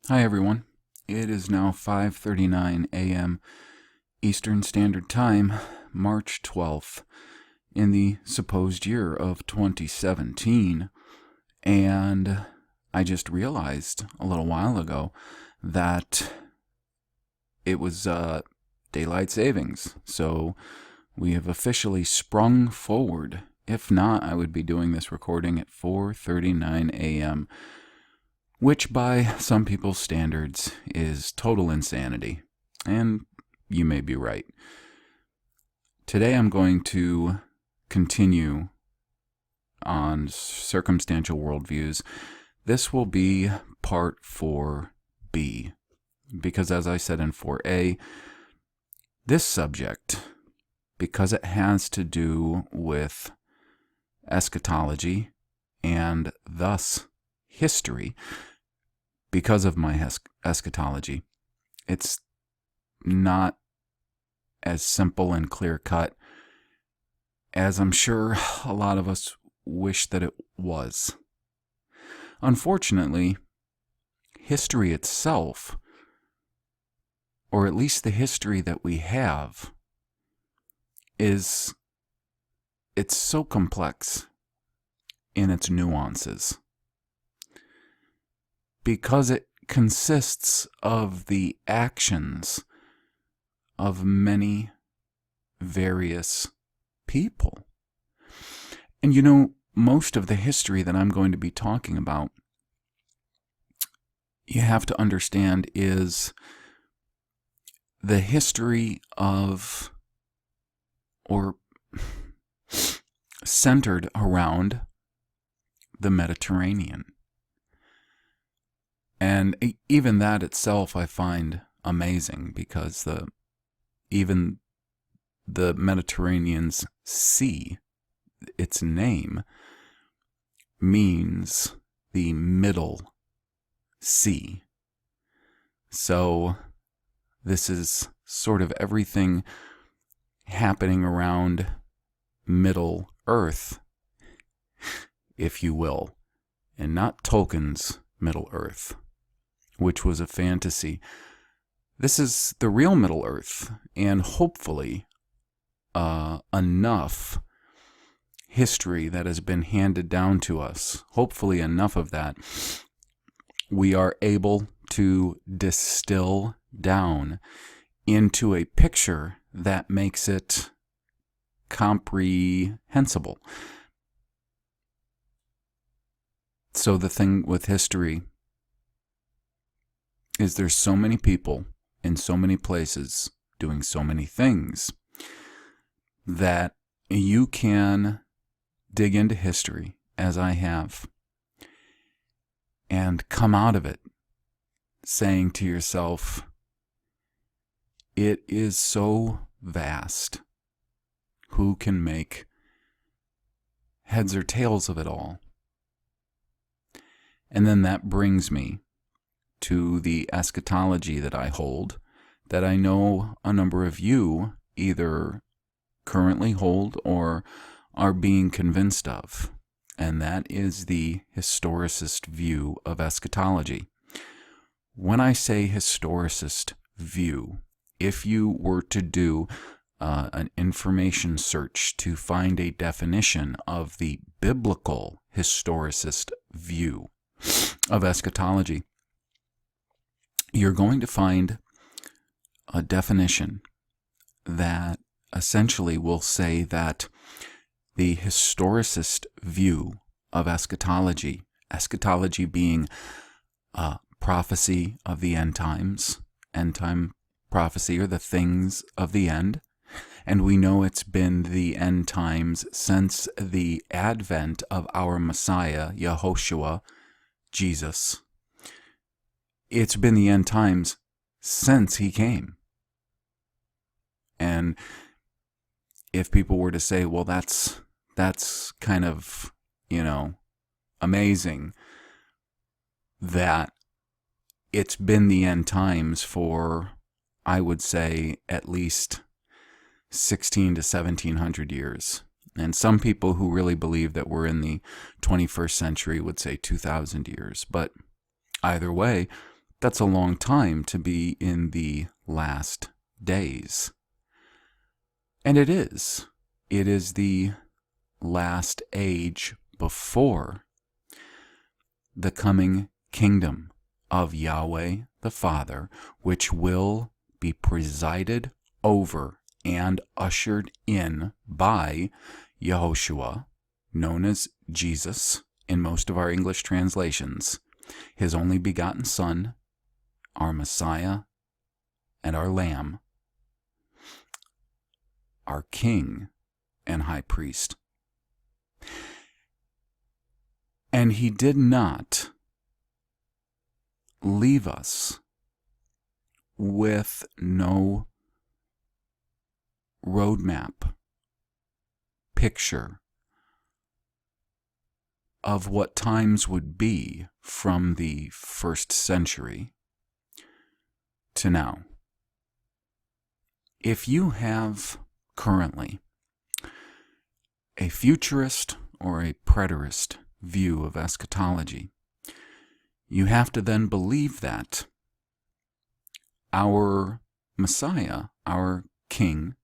Hi everyone. It is now 5:39 a.m. Eastern Standard Time, March 12th, in the supposed year of 2017, and I just realized a little while ago that it was daylight savings, so we have officially sprung forward. If not, I would be doing this recording at 4:39 a.m., which by some people's standards is total insanity. And you may be right. Today I'm going to continue on Circumstantial Worldviews. This will be part 4B, because as I said in 4A, this subject, because it has to do with eschatology and thus history, because of my eschatology, it's not as simple and clear-cut as I'm sure a lot of us wish that it was. Unfortunately, history itself, or at least the history that we have, it's so complex in its nuances, because it consists of the actions of many various people. And most of the history that I'm going to be talking about, you have to understand, is the history of, or centered around, the Mediterranean. And even that itself I find amazing, because even the Mediterranean's sea, its name, means the Middle Sea. So this is sort of everything happening around Middle Earth, if you will, and not Tolkien's Middle Earth, which was a fantasy. This is the real Middle Earth, and hopefully enough history that has been handed down to us, hopefully enough of that, we are able to distill down into a picture that makes it comprehensible. So the thing with history is there's so many people in so many places doing so many things that you can dig into history, as I have, and come out of it saying to yourself, it is so vast. Who can make heads or tails of it all? And then that brings me to the eschatology that I hold, that I know a number of you either currently hold or are being convinced of, and that is the historicist view of eschatology. When I say historicist view, if you were to do an information search to find a definition of the biblical historicist view of eschatology, you're going to find a definition that essentially will say that the historicist view of eschatology, eschatology being prophecy of the end times, end time prophecy, or the things of the end, and we know it's been the end times since the advent of our Messiah, Yehoshua, Jesus. It's been the end times since he came. And if people were to say, well, that's kind of, amazing that it's been the end times for, I would say, at least 16 to 1700 years. And some people who really believe that we're in the 21st century would say 2,000 years. But either way, That's a long time to be in the last days. And it is. It is the last age before the coming kingdom of Yahweh the Father, which will be presided over and ushered in by Yehoshua, known as Jesus in most of our English translations, his only begotten Son, our Messiah and our Lamb, our King and High Priest. And he did not leave us with no roadmap, picture of what times would be from the 1st century to now. If you have currently a futurist or a preterist view of eschatology, you have to then believe that our Messiah, our King,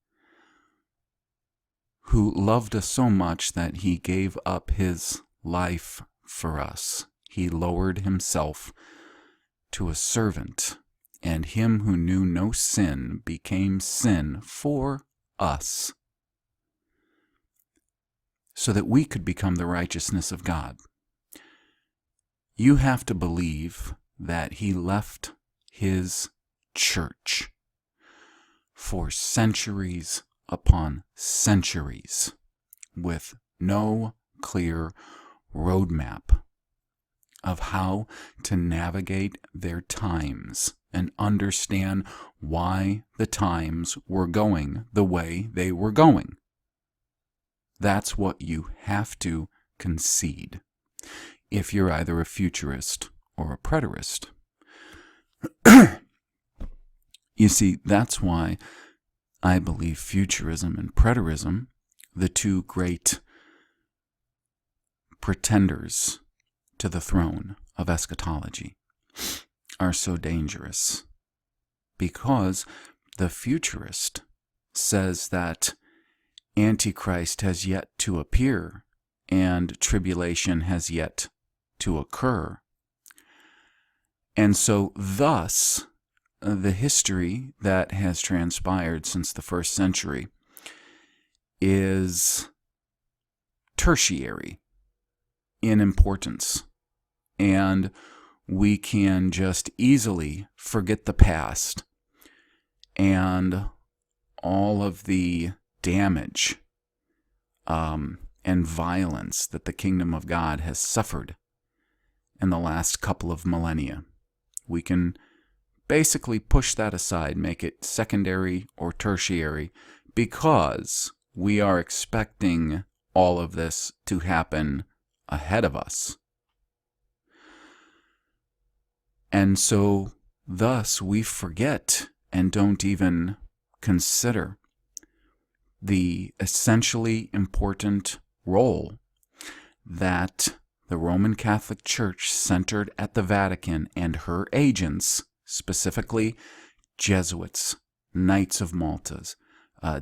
who loved us so much that he gave up his life for us, he lowered himself to a servant, and him who knew no sin became sin for us, so that we could become the righteousness of God. You have to believe that he left his church for centuries upon centuries with no clear roadmap of how to navigate their times and understand why the times were going the way they were going. That's what you have to concede if you're either a futurist or a preterist. You see, that's why I believe futurism and preterism, the two great pretenders to the throne of eschatology, are so dangerous. Because the futurist says that Antichrist has yet to appear and tribulation has yet to occur. And so thus, the history that has transpired since the 1st century is tertiary in importance. And we can just easily forget the past and all of the damage and violence that the kingdom of God has suffered in the last couple of millennia. We can basically push that aside, make it secondary or tertiary, because we are expecting all of this to happen ahead of us. And so, thus, we forget and don't even consider the essentially important role that the Roman Catholic Church, centered at the Vatican, and her agents, specifically Jesuits, Knights of Maltas,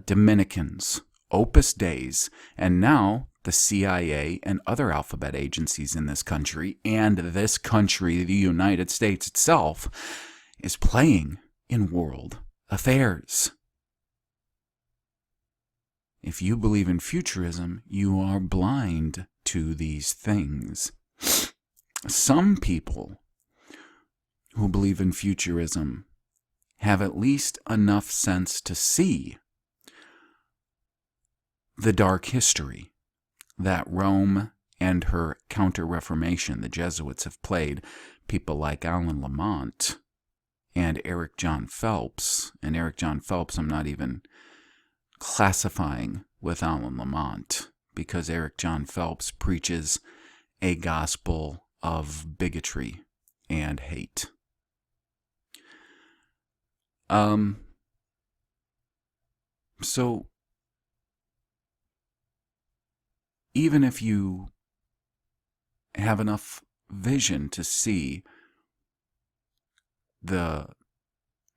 Dominicans, Opus Deis, and now the CIA and other alphabet agencies in this country, and this country, the United States itself, is playing in world affairs. If you believe in futurism, you are blind to these things. Some people who believe in futurism have at least enough sense to see the dark history that Rome and her Counter-Reformation, the Jesuits, have played. People like Alan Lamont and Eric John Phelps. And Eric John Phelps I'm not even classifying with Alan Lamont, because Eric John Phelps preaches a gospel of bigotry and hate. So even if you have enough vision to see the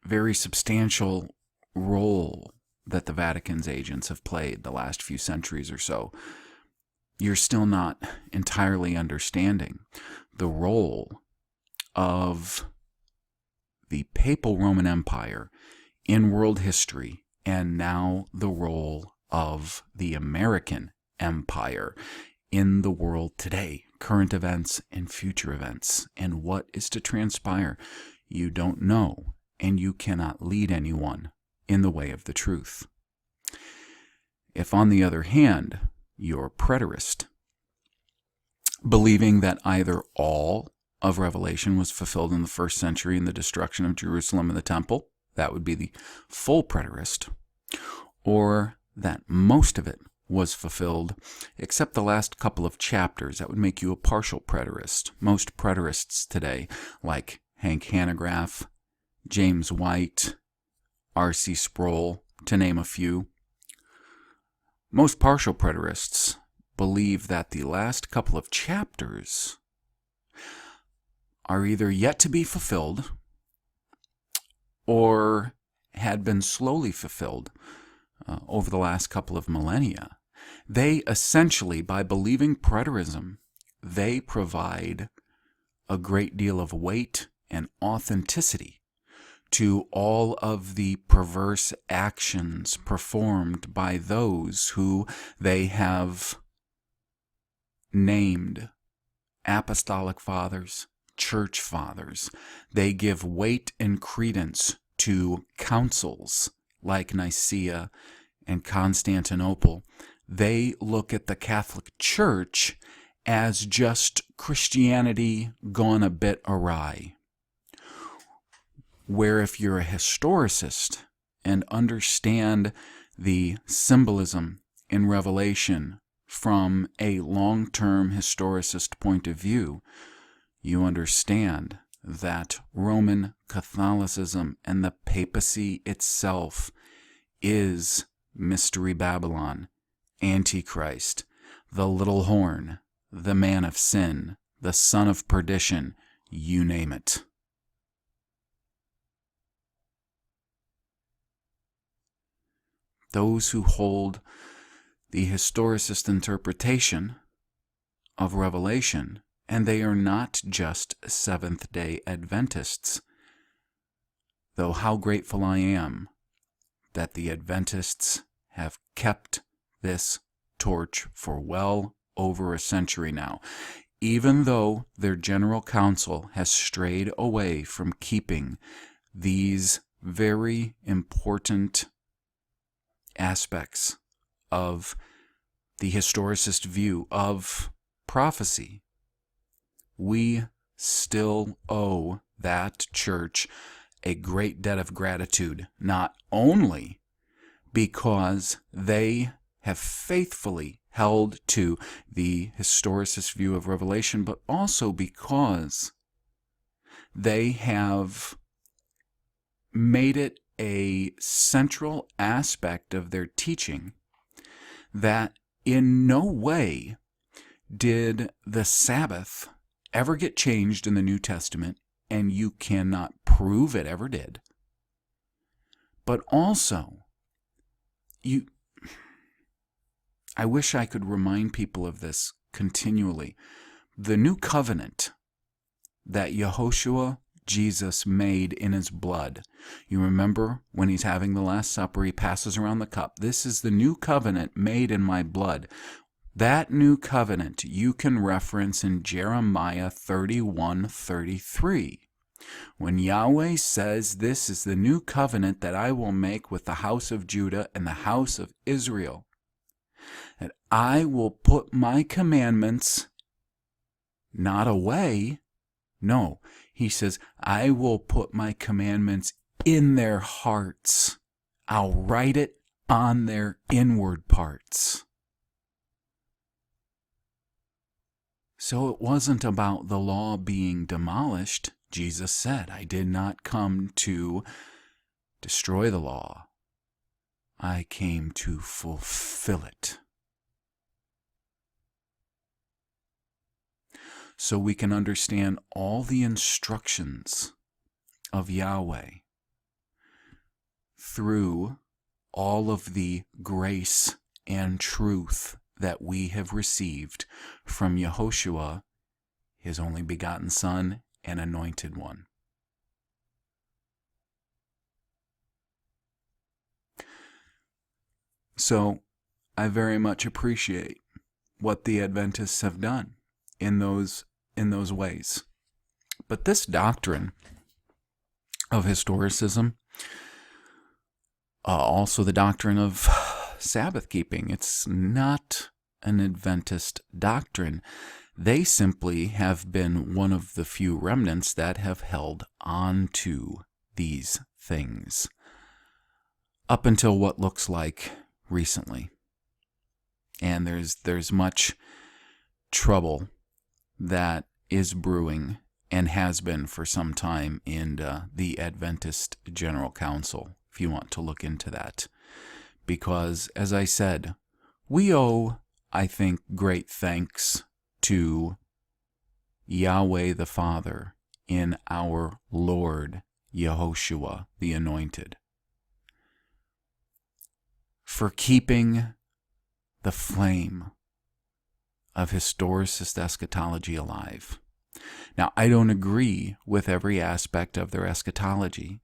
very substantial role that the Vatican's agents have played the last few centuries or so, you're still not entirely understanding the role of the Papal Roman Empire in world history, and now the role of the American Empire in the world today, current events and future events, and what is to transpire. You don't know, and you cannot lead anyone in the way of the truth. If, on the other hand, you're a preterist, believing that either all of Revelation was fulfilled in the first century in the destruction of Jerusalem and the temple, that would be the full preterist, or that most of it was fulfilled except the last couple of chapters, that would make you a partial preterist. Most preterists today, like Hank Hanegraaff, James White, R.C. Sproul, to name a few, most partial preterists believe that the last couple of chapters are either yet to be fulfilled or had been slowly fulfilled over the last couple of millennia. They essentially, by believing preterism, they provide a great deal of weight and authenticity to all of the perverse actions performed by those who they have named apostolic fathers, church fathers. They give weight and credence to councils like Nicaea and Constantinople. They look at the Catholic Church as just Christianity gone a bit awry. Where if you're a historicist and understand the symbolism in Revelation from a long-term historicist point of view, you understand that Roman Catholicism and the papacy itself is Mystery Babylon, Antichrist, the little horn, the man of sin, the son of perdition, you name it. Those who hold the historicist interpretation of Revelation, and they are not just Seventh-day Adventists, though how grateful I am that the Adventists have kept this torch for well over a century now, even though their general council has strayed away from keeping these very important aspects of the historicist view of prophecy. We still owe that church a great debt of gratitude, not only because they have faithfully held to the historicist view of Revelation, but also because they have made it a central aspect of their teaching that in no way did the Sabbath ever get changed in the New Testament, and you cannot prove it ever did. But also, I wish I could remind people of this continually. The new covenant that Yehoshua, Jesus, made in his blood. You remember when he's having the Last Supper, he passes around the cup. This is the new covenant made in my blood. That new covenant you can reference in Jeremiah 31:33. When Yahweh says, "This is the new covenant that I will make with the house of Judah and the house of Israel, that I will put my commandments not away." No, he says, "I will put my commandments in their hearts. I'll write it on their inward parts." So it wasn't about the law being demolished. Jesus said, "I did not come to destroy the law. I came to fulfill it." So we can understand all the instructions of Yahweh through all of the grace and truth that we have received from Yehoshua, his only begotten Son and anointed one. So I very much appreciate what the Adventists have done in those ways. But this doctrine of historicism, also the doctrine of Sabbath keeping, it's not an Adventist doctrine. They simply have been one of the few remnants that have held on to these things up until what looks like recently. And there's much trouble that is brewing and has been for some time in the Adventist General Council, if you want to look into that. Because, as I said, we owe, I think, great thanks to Yahweh the Father in our Lord Yehoshua, the Anointed, for keeping the flame of historicist eschatology alive. Now, I don't agree with every aspect of their eschatology.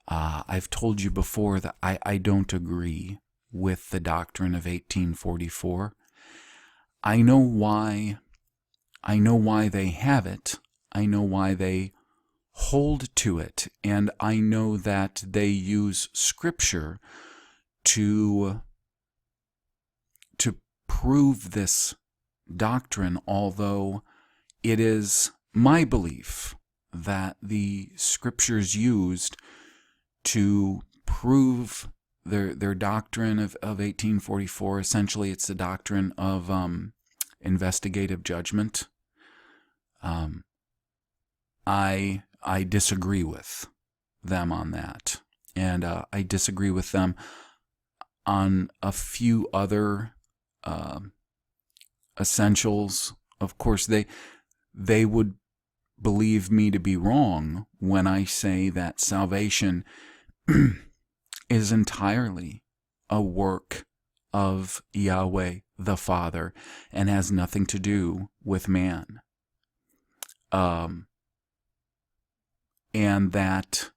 I've told you before that I don't agree with the doctrine of 1844. I know why they have it. I know why they hold to it. And I know that they use Scripture to prove this doctrine, although it is my belief that the Scriptures used to prove their doctrine of 1844, essentially it's the doctrine of investigative judgment. I disagree with them on that, and I disagree with them on a few other essentials. Of course, they would believe me to be wrong when I say that salvation is entirely a work of Yahweh the Father and has nothing to do with man. And that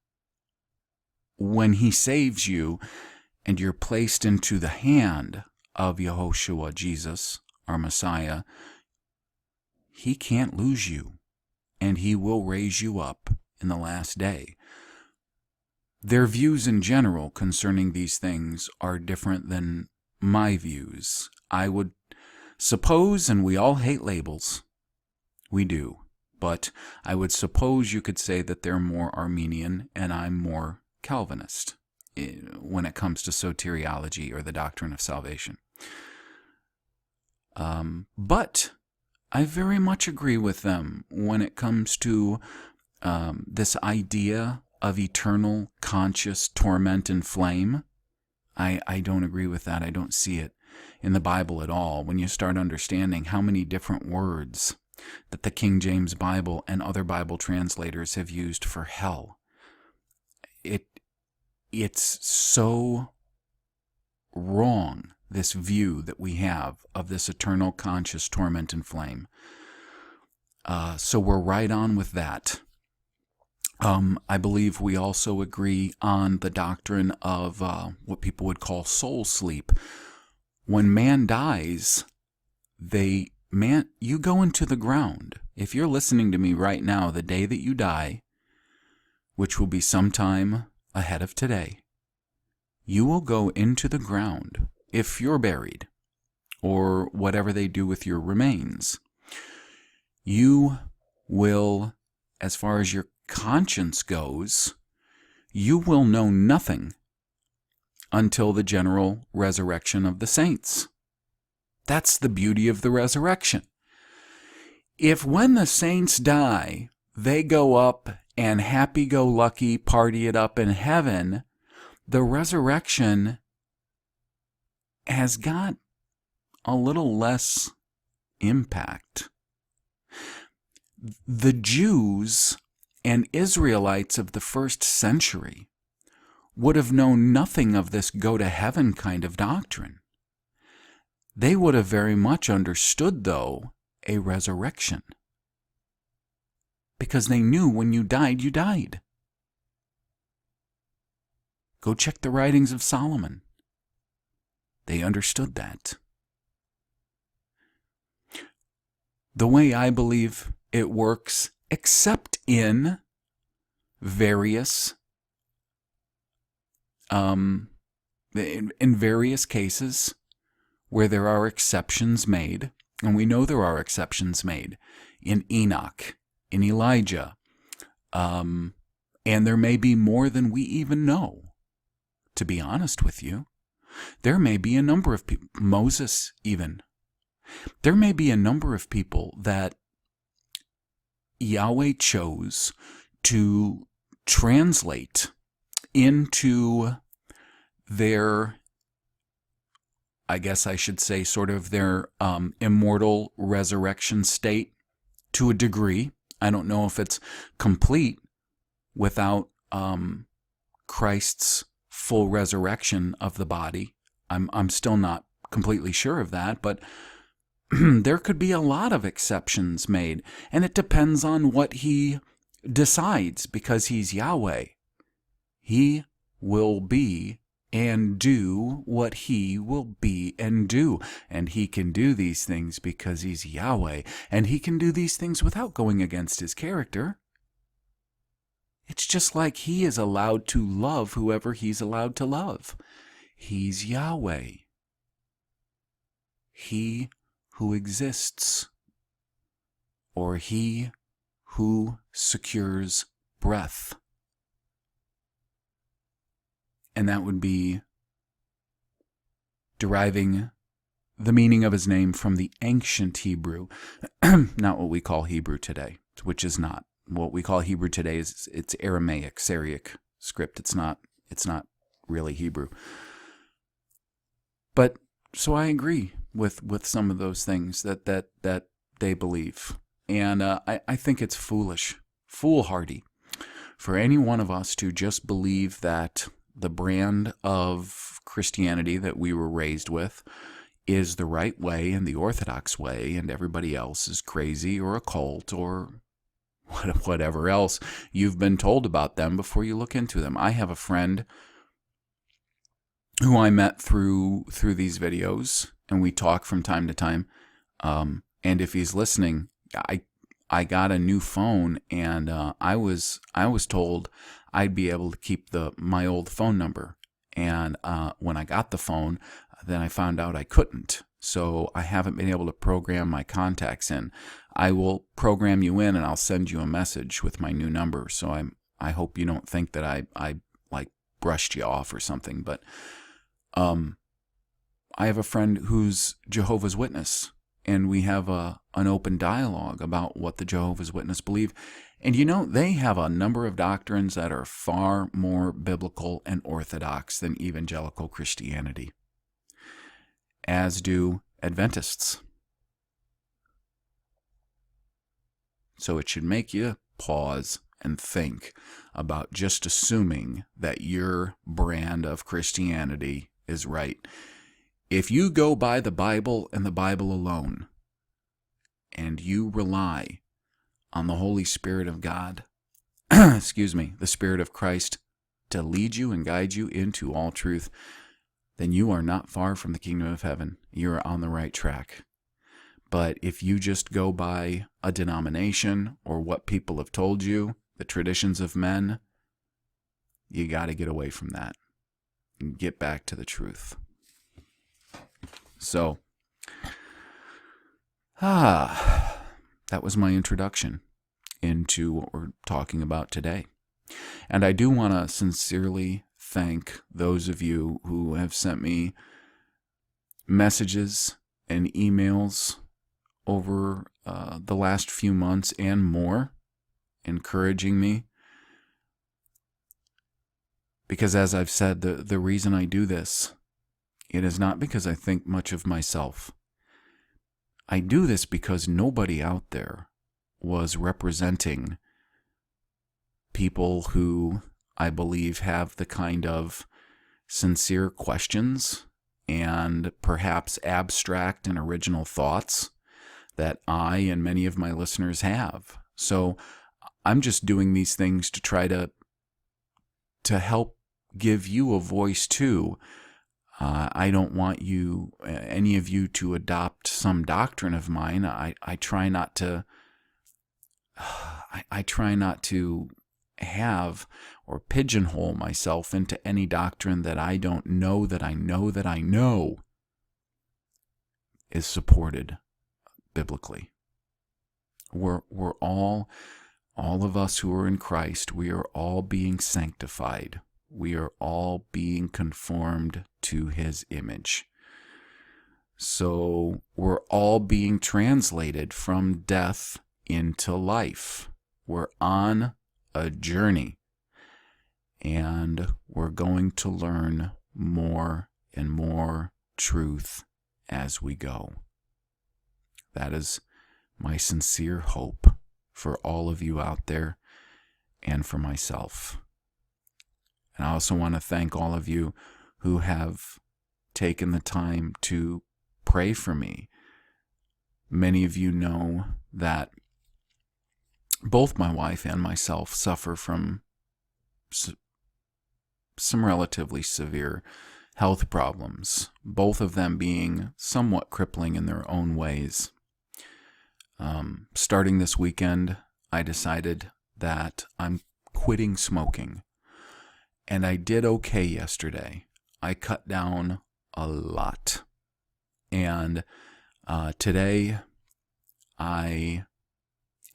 when he saves you and you're placed into the hand of Yehoshua, Jesus, our Messiah, he can't lose you, and he will raise you up in the last day. Their views in general concerning these things are different than my views. I would suppose, and we all hate labels, we do, but I would suppose you could say that they're more Arminian and I'm more Calvinist when it comes to soteriology or the doctrine of salvation. But I very much agree with them when it comes to this idea of eternal conscious torment and flame. I don't agree with that. I don't see it in the Bible at all. When you start understanding how many different words that the King James Bible and other Bible translators have used for hell, it's so wrong, this view that we have of this eternal conscious torment and flame. So we're right on with that. I believe we also agree on the doctrine of what people would call soul sleep. When man dies, you go into the ground. If you're listening to me right now, the day that you die, which will be sometime ahead of today, you will go into the ground if you're buried, or whatever they do with your remains. You will, as far as your conscience goes, you will know nothing until the general resurrection of the saints. That's the beauty of the resurrection. If when the saints die, they go up and happy-go-lucky party it up in heaven, the resurrection has got a little less impact. The Jews and Israelites of the first century would have known nothing of this go-to-heaven kind of doctrine. They would have very much understood, though, a resurrection. Because they knew when you died, you died. Go check the writings of Solomon. They understood that. The way I believe it works, except in various cases where there are exceptions made, and we know there are exceptions made in Enoch, in Elijah, and there may be more than we even know. To be honest with you, there may be a number of people, Moses even, there may be a number of people that Yahweh chose to translate into their, I guess I should say, sort of their immortal resurrection state to a degree. I don't know if it's complete without Christ's full resurrection of the body. I'm still not completely sure of that, but there could be a lot of exceptions made, and it depends on what he decides, because he's Yahweh. He will be and do what he will be and do, and he can do these things because he's Yahweh, and he can do these things without going against his character. It's just like he is allowed to love whoever he's allowed to love. He's Yahweh. He who exists, or he who secures breath. And that would be deriving the meaning of his name from the ancient Hebrew, not what we call Hebrew today, which is not. What we call Hebrew today is it's Aramaic, Syriac script. It's not really Hebrew. But so I agree with some of those things that they believe. And I think it's foolhardy for any one of us to just believe that the brand of Christianity that we were raised with is the right way and the orthodox way, and everybody else is crazy or a cult or whatever else you've been told about them before you look into them. I have a friend who I met through these videos, and we talk from time to time. And if he's listening, I got a new phone, and I was told I'd be able to keep my old phone number. And when I got the phone, then I found out I couldn't. So I haven't been able to program my contacts in. I will program you in, and I'll send you a message with my new number. So I hope you don't think that I like brushed you off or something. But I have a friend who's Jehovah's Witness, and we have an open dialogue about what the Jehovah's Witness believe. And they have a number of doctrines that are far more biblical and orthodox than evangelical Christianity, as do Adventists. So it should make you pause and think about just assuming that your brand of Christianity is right. If you go by the Bible and the Bible alone, and you rely on the Holy Spirit of God, the Spirit of Christ, to lead you and guide you into all truth, then you are not far from the kingdom of heaven. You are on the right track. But if you just go by a denomination or what people have told you, the traditions of men, you got to get away from that and get back to the truth. So, that was my introduction into what we're talking about today. And I do want to sincerely thank those of you who have sent me messages and emails over the last few months and more, encouraging me. Because as I've said, the reason I do this, it is not because I think much of myself. I do this because nobody out there was representing people who I believe have the kind of sincere questions and perhaps abstract and original thoughts that I and many of my listeners have. So I'm just doing these things to try to help give you a voice too. I don't want any of you to adopt some doctrine of mine. I try not to. I try not to have or pigeonhole myself into any doctrine that I don't know that I know is supported biblically. We're all of us who are in Christ, we are all being sanctified. We are all being conformed to his image. So we're all being translated from death into life. We're on a journey, and we're going to learn more and more truth as we go. That is my sincere hope for all of you out there and for myself. And I also want to thank all of you who have taken the time to pray for me. Many of you know that both my wife and myself suffer from some relatively severe health problems, both of them being somewhat crippling in their own ways. Starting this weekend, I decided that I'm quitting smoking. And I did okay yesterday. I cut down a lot. And today, I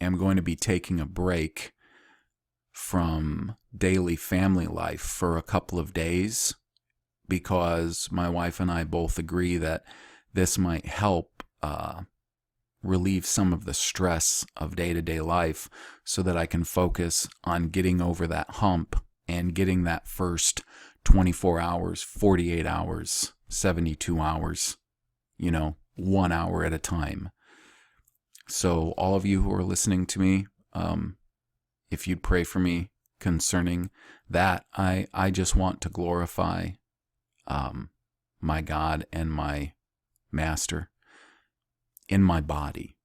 am going to be taking a break from daily family life for a couple of days because my wife and I both agree that this might help relieve some of the stress of day-to-day life so that I can focus on getting over that hump and getting that first 24 hours, 48 hours, 72 hours, 1 hour at a time. So all of you who are listening to me, if you'd pray for me concerning that, I just want to glorify my God and my Master in my body,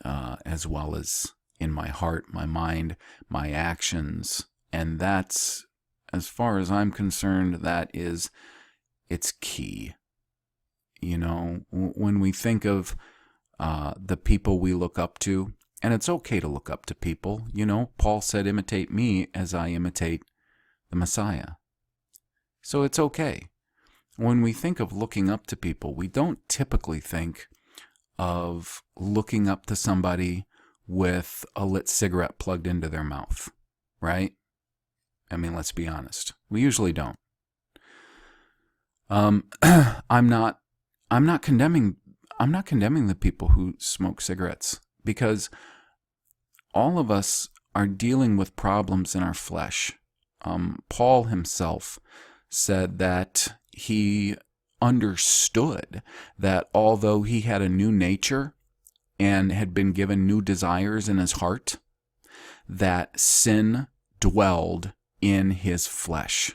as well as in my heart, my mind, my actions. And that's, as far as I'm concerned, it's key. When we think of the people we look up to, and it's okay to look up to people. Paul said, imitate me as I imitate the Messiah. So it's okay. When we think of looking up to people, we don't typically think of looking up to somebody with a lit cigarette plugged into their mouth, right? I mean, let's be honest. We usually don't. I'm not condemning the people who smoke cigarettes, because all of us are dealing with problems in our flesh. Paul himself said that he understood that although he had a new nature and had been given new desires in his heart, that sin dwelled in his flesh.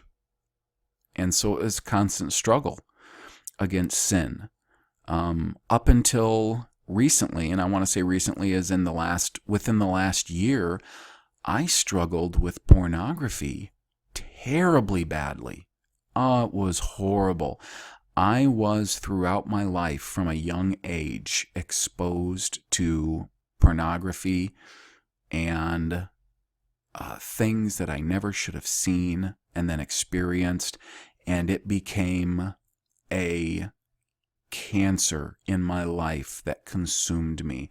And so it was a constant struggle against sin. Up until recently, and I want to say recently as within the last year, I struggled with pornography terribly badly. It was horrible. I was throughout my life from a young age exposed to pornography and things that I never should have seen and then experienced, and it became a cancer in my life that consumed me.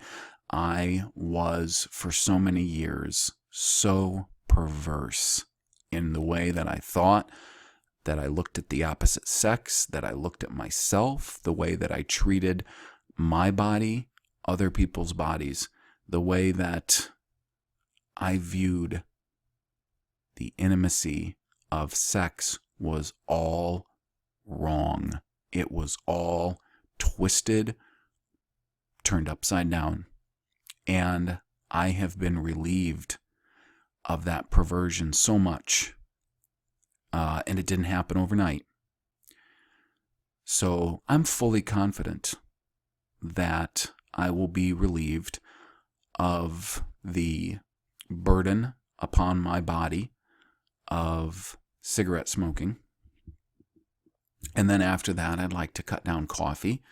I was, for so many years, so perverse in the way that I thought, that I looked at the opposite sex, that I looked at myself, the way that I treated my body, other people's bodies, the way that I viewed the intimacy of sex was all wrong. It was all twisted, turned upside down. And I have been relieved of that perversion so much. And it didn't happen overnight. So I'm fully confident that I will be relieved of the burden upon my body of cigarette smoking. And then after that, I'd like to cut down coffee.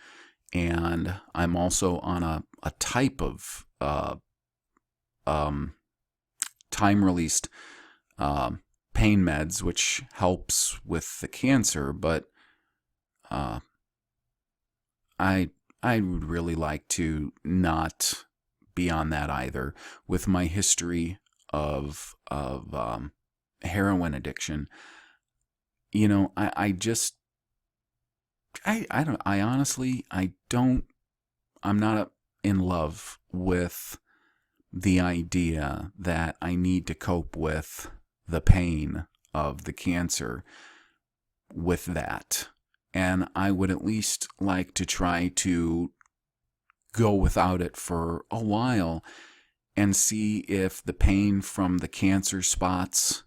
And I'm also on a type of time-released pain meds, which helps with the cancer. But I would really like to not be on that either. With my history of heroin addiction, I'm not in love with the idea that I need to cope with the pain of the cancer with that. And I would at least like to try to go without it for a while and see if the pain from the cancer spots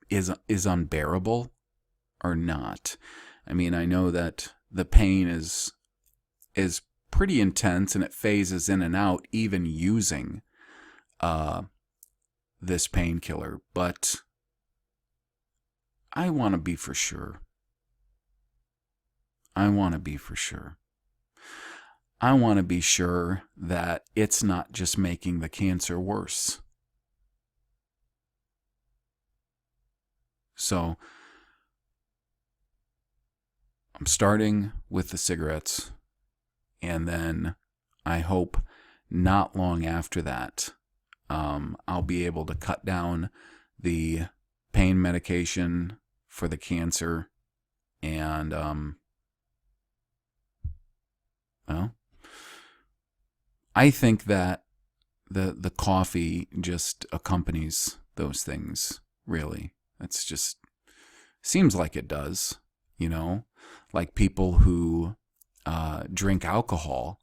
is unbearable or not. I mean, I know that the pain is pretty intense and it phases in and out even using this painkiller, but I want to be for sure. I want to be sure that it's not just making the cancer worse. So I'm starting with the cigarettes, and then I hope not long after that, I'll be able to cut down the pain medication for the cancer, and I think that the coffee just accompanies those things, really. It's just, seems like it does, like people who drink alcohol,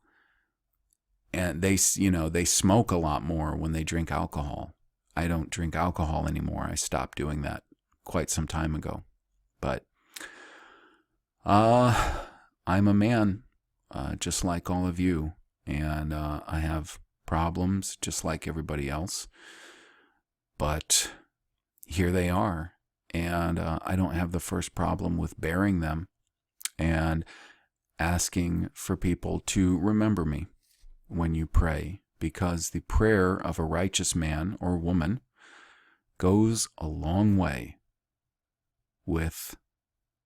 and they smoke a lot more when they drink alcohol. I don't drink alcohol anymore. I stopped doing that quite some time ago. But I'm a man, just like all of you, and I have problems just like everybody else. But here they are, and I don't have the first problem with bearing them and asking for people to remember me when you pray, because the prayer of a righteous man or woman goes a long way with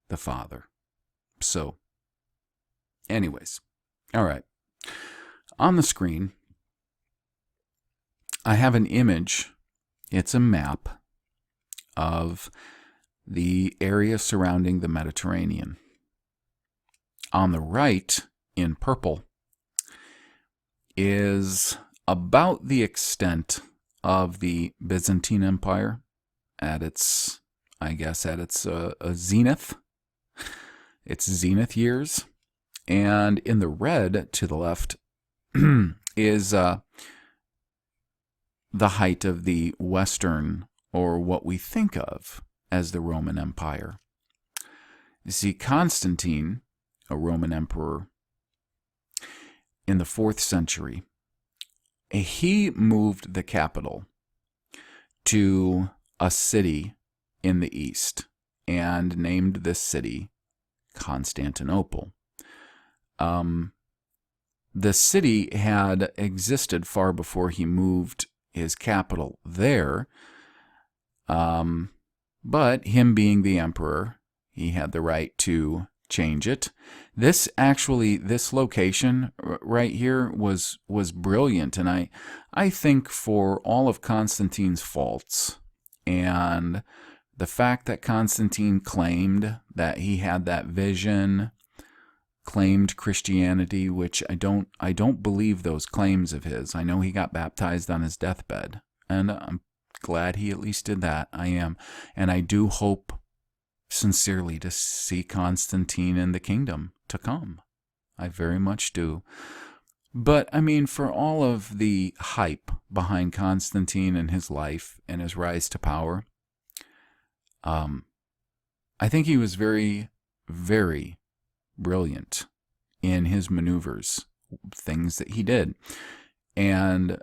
the Father. So, anyways, all right. On the screen, I have an image. It's a map of the area surrounding the Mediterranean. On the right, in purple, is about the extent of the Byzantine Empire at its zenith, its zenith years. And in the red to the left is the height of the Western, or what we think of as the Roman Empire. You see, Constantine, a Roman emperor in the 4th century, he moved the capital to a city in the east and named this city Constantinople. The city had existed far before he moved his capital there, but him being the emperor, he had the right to change it. This location right here was brilliant, and I think for all of Constantine's faults and the fact that Constantine claimed that he had that vision, claimed Christianity, which I don't believe those claims of his. I know he got baptized on his deathbed, and I'm glad he at least did that. I am, and I do hope sincerely to see Constantine in the kingdom to come. I very much do. But, I mean, for all of the hype behind Constantine and his life and his rise to power, I think he was very, very brilliant in his maneuvers, things that he did. And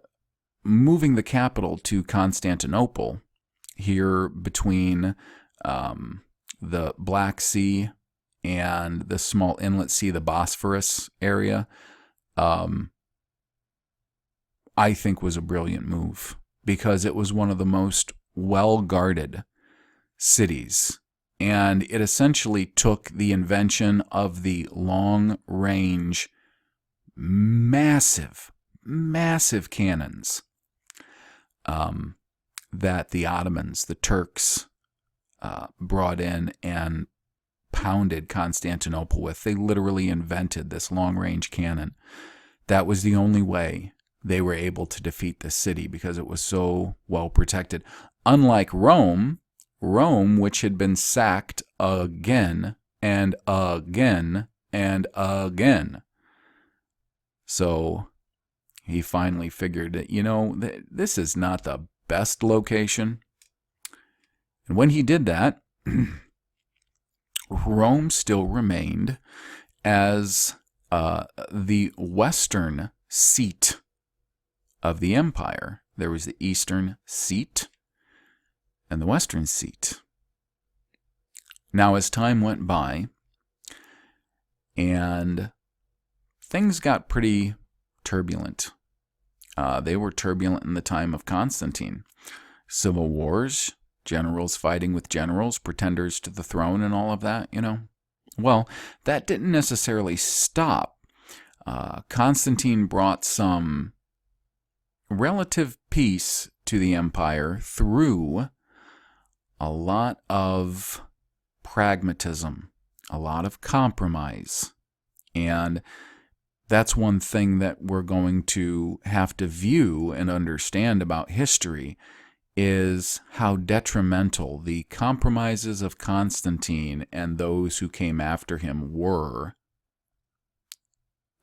moving the capital to Constantinople, here between the Black Sea and the small inlet sea, the Bosphorus area, I think was a brilliant move, because it was one of the most well-guarded cities. And it essentially took the invention of the long-range, massive cannons that the Ottomans, the Turks, brought in and pounded Constantinople with. They literally invented this long-range cannon. That was the only way they were able to defeat the city, because it was so well protected. Unlike Rome, which had been sacked again and again and again. So he finally figured that, this is not the best location. And when he did that, Rome still remained as the western seat of the empire. There was the eastern seat and the western seat. Now, as time went by and things got pretty turbulent, they were turbulent in the time of Constantine. Civil wars, generals fighting with generals, pretenders to the throne, and all of that, Well, that didn't necessarily stop. Constantine brought some relative peace to the empire through a lot of pragmatism, a lot of compromise. And that's one thing that we're going to have to view and understand about history, is how detrimental the compromises of Constantine and those who came after him were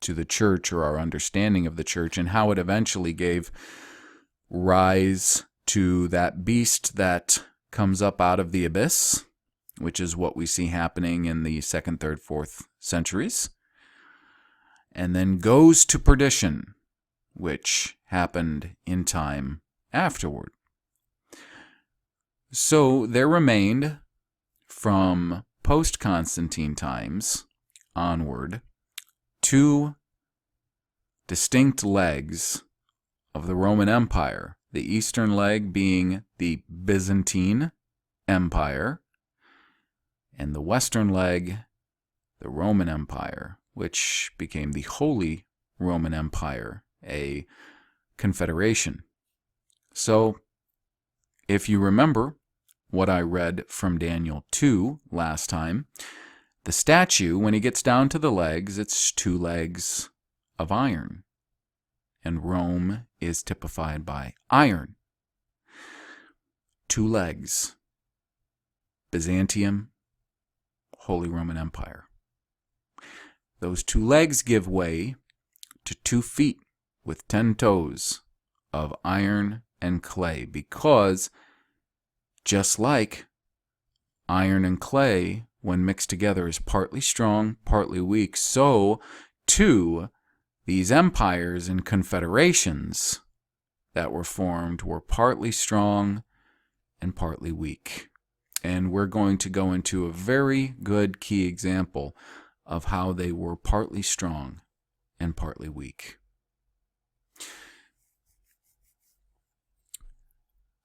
to the church, or our understanding of the church, and how it eventually gave rise to that beast that comes up out of the abyss, which is what we see happening in the 2nd, 3rd, 4th centuries, and then goes to perdition, which happened in time afterward. So there remained, from post-Constantine times onward, two distinct legs of the Roman Empire, the eastern leg being the Byzantine Empire, and the western leg, the Roman Empire, which became the Holy Roman Empire, a confederation. So, if you remember what I read from Daniel 2 last time, the statue, when he gets down to the legs, it's two legs of iron. And Rome is typified by iron. Two legs. Byzantium, Holy Roman Empire. Those two legs give way to 2 feet with 10 toes of iron and clay, because just like iron and clay, when mixed together, is partly strong, partly weak, so too these empires and confederations that were formed were partly strong and partly weak. And we're going to go into a very good key example of how they were partly strong and partly weak.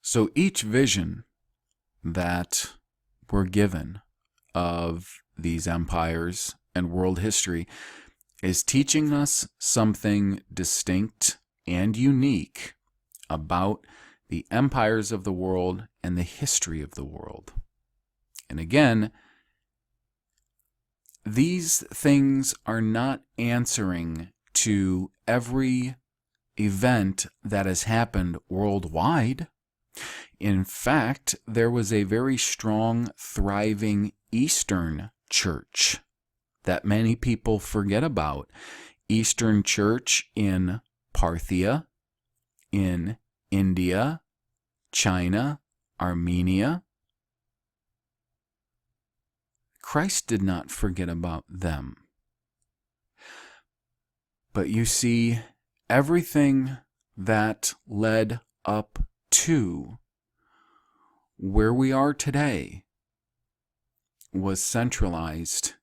So each vision that we're given of these empires and world history is teaching us something distinct and unique about the empires of the world and the history of the world. And again, these things are not answering to every event that has happened worldwide. In fact, there was a very strong, thriving Eastern church that many people forget about Eastern Church in Parthia, in India, China, Armenia. Christ did not forget about them. But you see, everything that led up to where we are today was centralized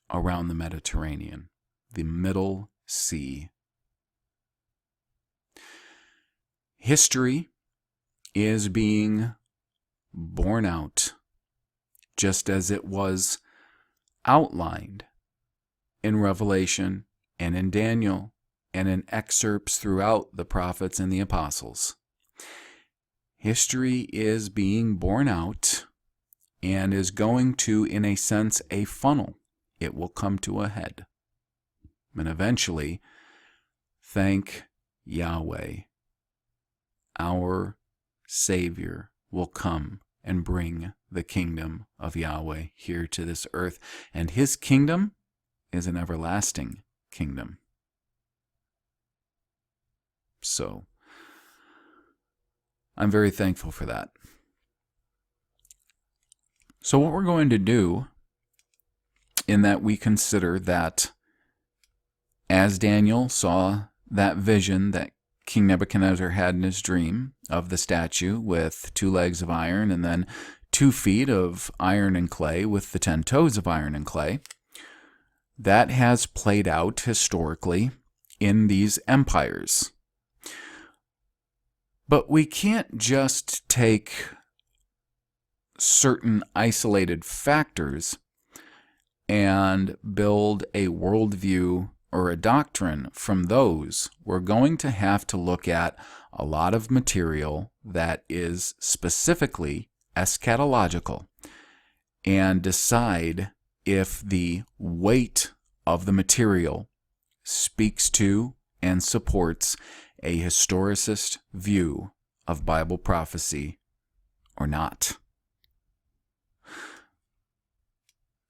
around the Mediterranean, the Middle Sea. History is being borne out just as it was outlined in Revelation and in Daniel and in excerpts throughout the prophets and the apostles. History is being borne out and is going to, in a sense, a funnel. It will come to a head. And eventually, thank Yahweh, our Savior will come and bring the kingdom of Yahweh here to this earth. And his kingdom is an everlasting kingdom. So, I'm very thankful for that. So what we're going to do, in that we consider that as Daniel saw that vision that King Nebuchadnezzar had in his dream of the statue with 2 legs of iron and then 2 feet of iron and clay with the 10 toes of iron and clay, that has played out historically in these empires. But we can't just take certain isolated factors and build a worldview or a doctrine from those. We're going to have to look at a lot of material that is specifically eschatological and decide if the weight of the material speaks to and supports a historicist view of Bible prophecy or not.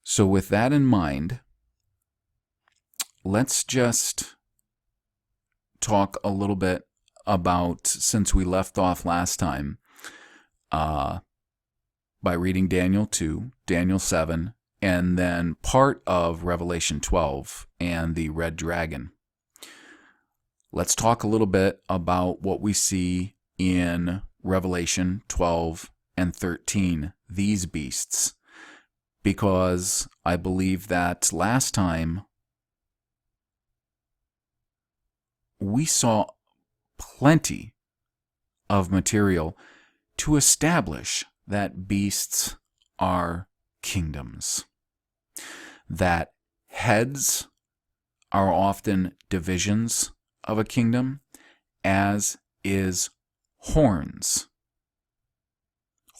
So with that in mind, let's just talk a little bit about, since we left off last time, by reading Daniel 2, Daniel 7, and then part of Revelation 12 and the red dragon. Let's talk a little bit about what we see in Revelation 12 and 13, these beasts, because I believe that last time we saw plenty of material to establish that beasts are kingdoms, that heads are often divisions of a kingdom, as is horns.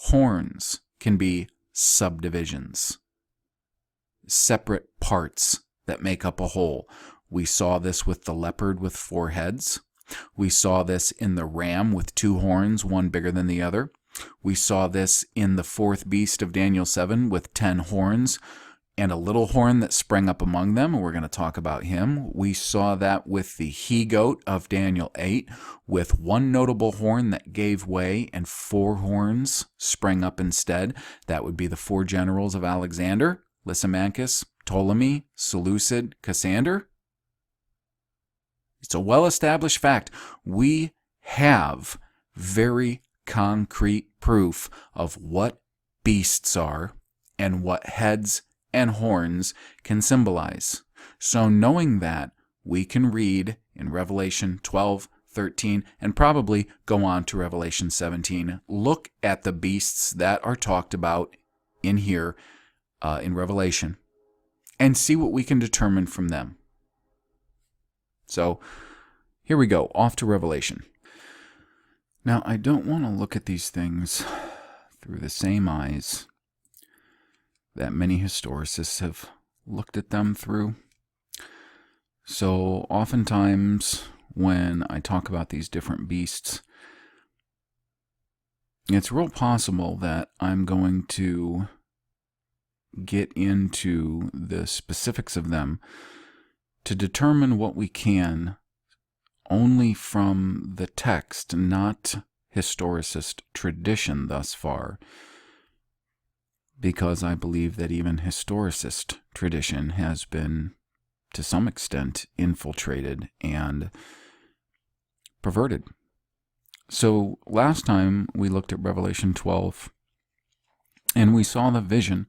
Horns can be subdivisions, separate parts that make up a whole. We saw this with the leopard with 4 heads. We saw this in the ram with 2 horns, one bigger than the other. We saw this in the 4th beast of Daniel 7 with 10 horns and a little horn that sprang up among them, and we're going to talk about him. We saw that with the he-goat of Daniel 8 with 1 notable horn that gave way and 4 horns sprang up instead. That would be the 4 generals of Alexander, Lysimachus, Ptolemy, Seleucid, Cassander. It's a well-established fact. We have very concrete proof of what beasts are and what heads and horns can symbolize. So knowing that, we can read in Revelation 12, 13, and probably go on to Revelation 17, look at the beasts that are talked about in here in Revelation, and see what we can determine from them. So here we go, off to Revelation. Now, I don't want to look at these things through the same eyes that many historicists have looked at them through. So oftentimes when I talk about these different beasts, it's real possible that I'm going to get into the specifics of them to determine what we can only from the text, not historicist tradition thus far, because I believe that even historicist tradition has been, to some extent, infiltrated and perverted. So last time we looked at Revelation 12, and we saw the vision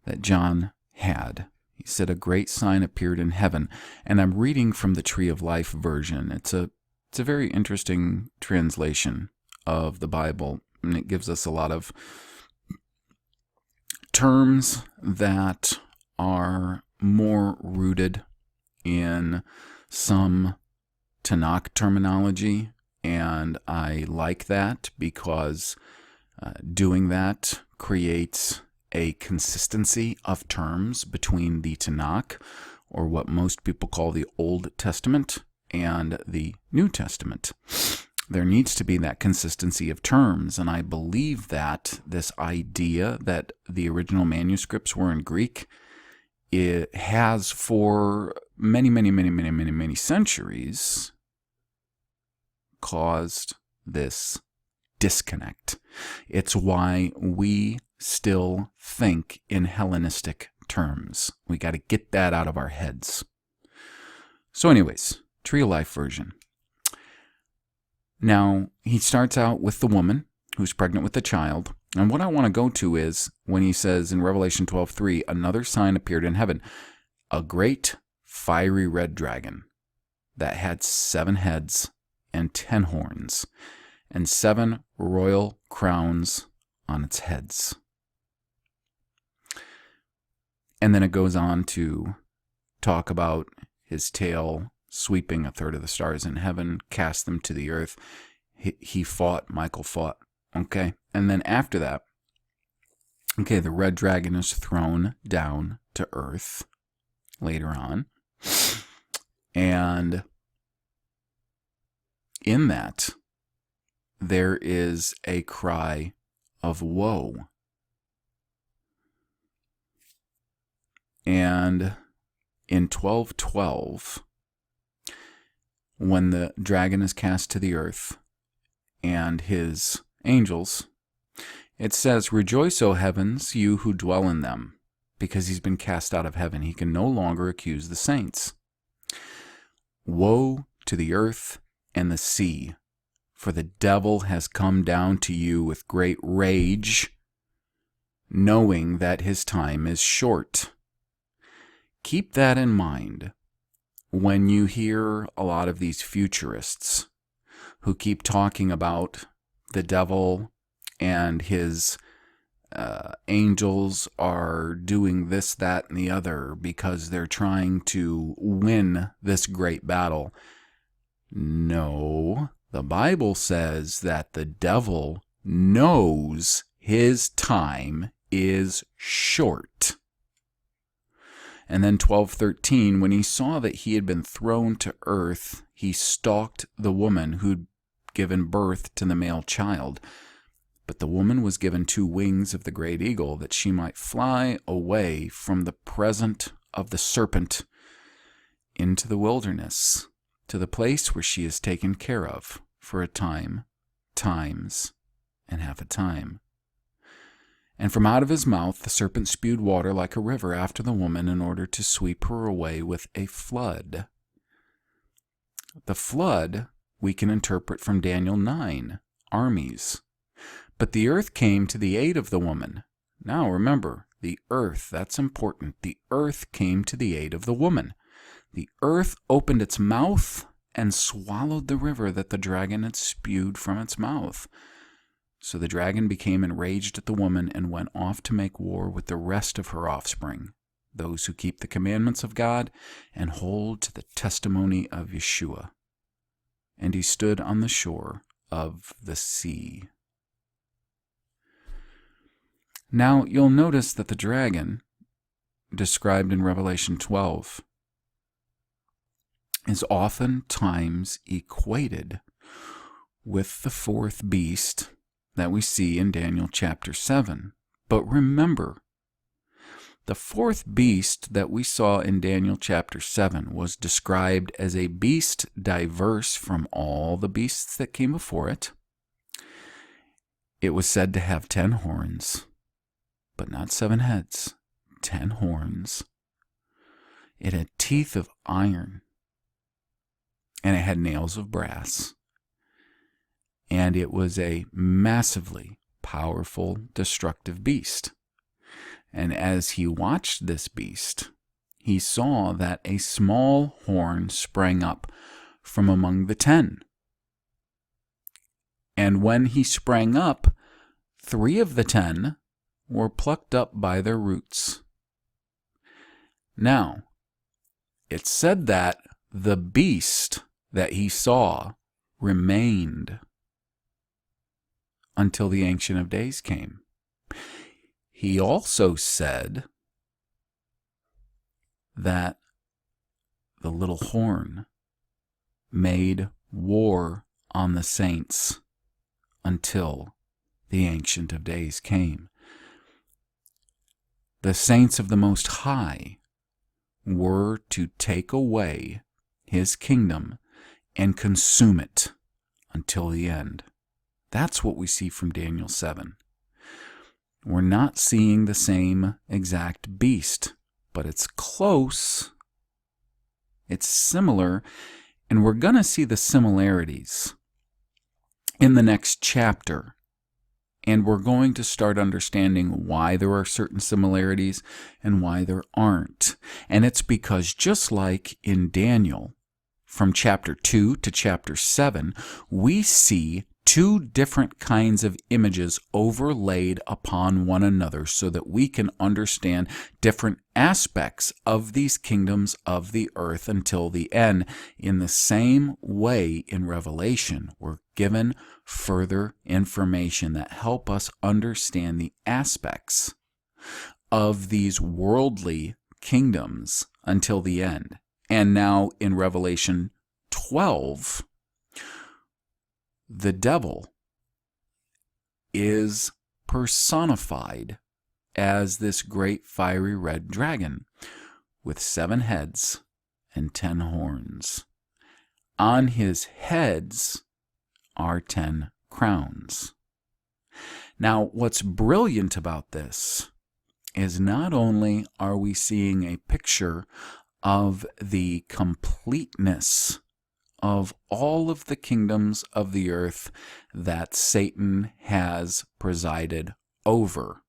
that John had. He said, a great sign appeared in heaven. And I'm reading from the Tree of Life version. It's a very interesting translation of the Bible, and it gives us a lot of terms that are more rooted in some Tanakh terminology, and I like that because doing that creates a consistency of terms between the Tanakh, or what most people call the Old Testament, and the New Testament. There needs to be that consistency of terms, and I believe that this idea that the original manuscripts were in Greek, it has for many centuries caused this disconnect. It's why we still think in Hellenistic terms. We got to get that out of our heads. So anyways, Tree of Life version. Now, he starts out with the woman who's pregnant with a child. And what I want to go to is when he says in Revelation 12:3, another sign appeared in heaven, a great fiery red dragon that had 7 heads and 10 horns and 7 royal crowns on its heads. And then it goes on to talk about his tail sweeping a third of the stars in heaven, cast them to the earth. He fought, Michael fought. Okay. And then after that, okay, the red dragon is thrown down to earth later on. And in that, there is a cry of woe. And in 12:12, when the dragon is cast to the earth and his angels, it says, rejoice, O heavens, you who dwell in them, because he's been cast out of heaven. He can no longer accuse the saints. Woe to the earth and the sea, for the devil has come down to you with great rage, knowing that his time is short. Keep that in mind when you hear a lot of these futurists who keep talking about the devil and his angels are doing this, that, and the other because they're trying to win this great battle. No, the Bible says that the devil knows his time is short. And then 12:13, when he saw that he had been thrown to earth, he stalked the woman who'd given birth to the male child. But the woman was given 2 wings of the great eagle, that she might fly away from the presence of the serpent into the wilderness, to the place where she is taken care of for a time, times, and half a time. And from out of his mouth the serpent spewed water like a river after the woman, in order to sweep her away with a flood. The flood we can interpret from Daniel 9, armies. But the earth came to the aid of the woman. Now remember, the earth, that's important. The earth came to the aid of the woman. The earth opened its mouth and swallowed the river that the dragon had spewed from its mouth. So the dragon became enraged at the woman and went off to make war with the rest of her offspring, those who keep the commandments of God and hold to the testimony of Yeshua. And he stood on the shore of the sea. Now you'll notice that the dragon, described in Revelation 12, is oftentimes equated with the 4th beast that we see in Daniel chapter 7. But remember, The fourth beast that we saw in Daniel chapter 7 was described as a beast diverse from all the beasts that came before it. It was said to have 10 horns, but not 7 heads, 10 horns. It had teeth of iron, and it had nails of brass. And it was a massively powerful, destructive beast. And as he watched this beast, he saw that a small horn sprang up from among the 10. And when he sprang up, 3 of the 10 were plucked up by their roots. Now, it said that the beast that he saw remained until the Ancient of Days came. He also said that the little horn made war on the saints until the Ancient of Days came. The saints of the Most High were to take away his kingdom and consume it until the end. That's what we see from Daniel 7. We're not seeing the same exact beast, but it's close, it's similar, and we're going to see the similarities in the next chapter. And we're going to start understanding why there are certain similarities and why there aren't. And it's because just like in Daniel, from chapter 2 to chapter 7, we see 2 different kinds of images overlaid upon one another so that we can understand different aspects of these kingdoms of the earth until the end. In the same way in Revelation, we're given further information that help us understand the aspects of these worldly kingdoms until the end. And now in Revelation 12, the devil is personified as this great fiery red dragon with 7 heads and 10 horns. On his heads are 10 crowns. Now, what's brilliant about this is not only are we seeing a picture of the completeness of all of the kingdoms of the earth that Satan has presided over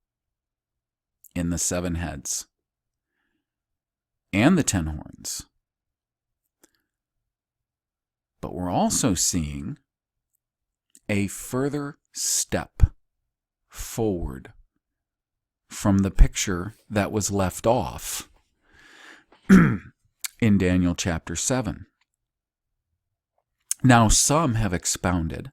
in the 7 heads and the 10 horns. But we're also seeing a further step forward from the picture that was left off in Daniel chapter 7. Now, some have expounded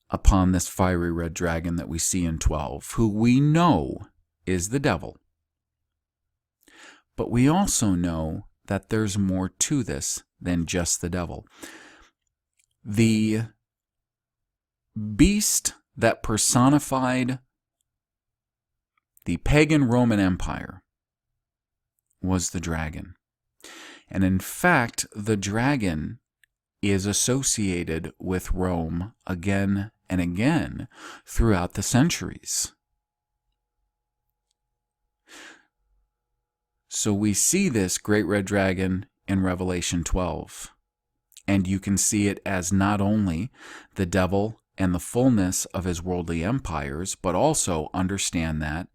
upon this fiery red dragon that we see in 12, who we know is the devil. But we also know that there's more to this than just the devil. The beast that personified the pagan Roman Empire was the dragon. And in fact, the dragon is associated with Rome again and again throughout the centuries. So we see this great red dragon in Revelation 12, and you can see it as not only the devil and the fullness of his worldly empires, but also understand that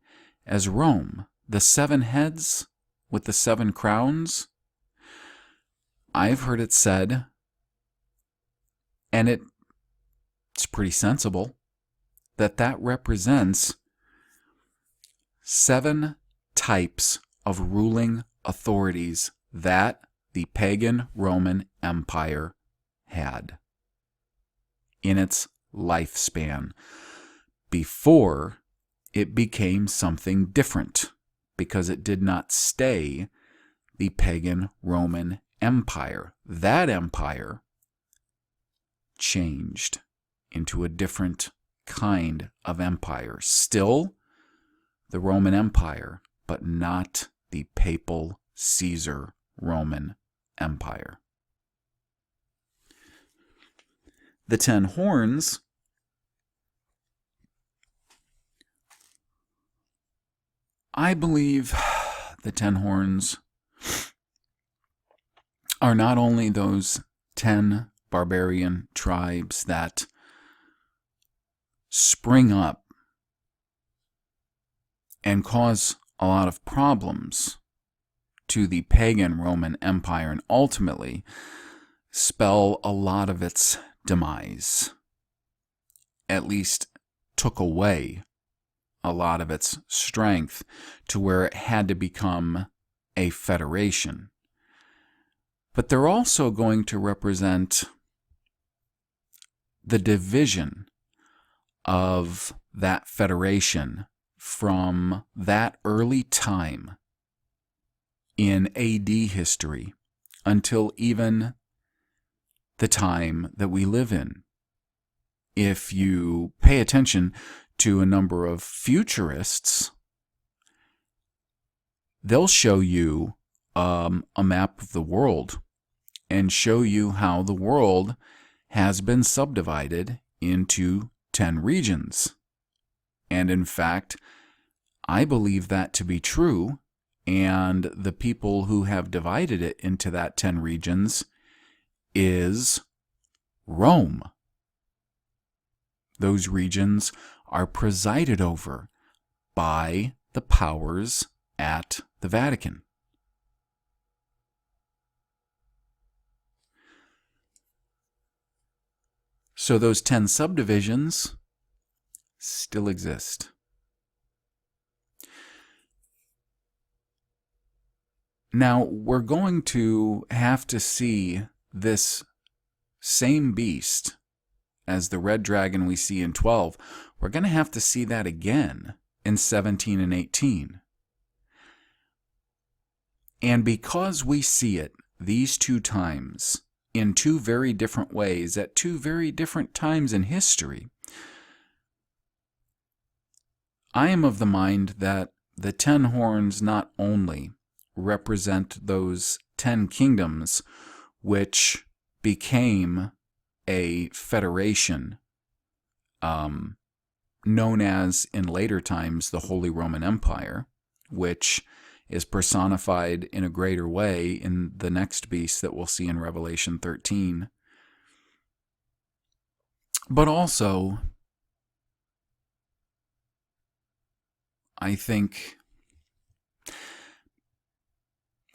as Rome, the 7 heads with the 7 crowns. I've heard it said, and it's pretty sensible, that represents 7 types of ruling authorities that the pagan Roman Empire had in its lifespan before it became something different, because it did not stay the pagan Roman Empire. That empire changed into a different kind of empire. Still the Roman Empire, but not the papal Caesar Roman Empire. The 10 horns I believe the 10 horns are not only those 10 barbarian tribes that spring up and cause a lot of problems to the pagan Roman Empire and ultimately spell a lot of its demise, at least took away a lot of its strength to where it had to become a federation. But they're also going to represent the division of that federation from that early time in AD history until even the time that we live in. If you pay attention to a number of futurists, they'll show you a map of the world and show you how the world has been subdivided into 10 regions. And in fact, I believe that to be true, and the people who have divided it into that 10 regions is Rome. Those regions are presided over by the powers at the Vatican. So those 10 subdivisions still exist. Now, we're going to have to see this same beast as the red dragon we see in 12. We're going to have to see that again in 17 and 18. And because we see it these 2 times in 2 very different ways at 2 very different times in history, I am of the mind that the 10 horns not only represent those 10 kingdoms which became a federation known as, in later times, the Holy Roman Empire, which is personified in a greater way in the next beast that we'll see in Revelation 13. But also, I think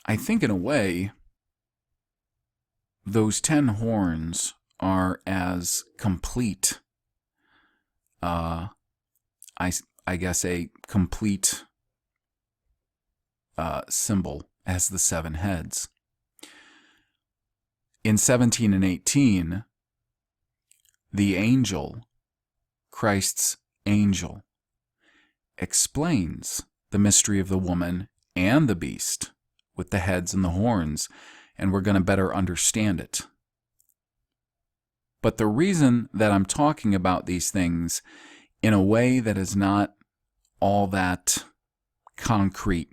in a way, those 10 horns are as complete, I guess a complete symbol as the 7 heads. In 17 and 18, the angel, Christ's angel, explains the mystery of the woman and the beast with the heads and the horns, and we're going to better understand it. But the reason that I'm talking about these things in a way that is not all that concrete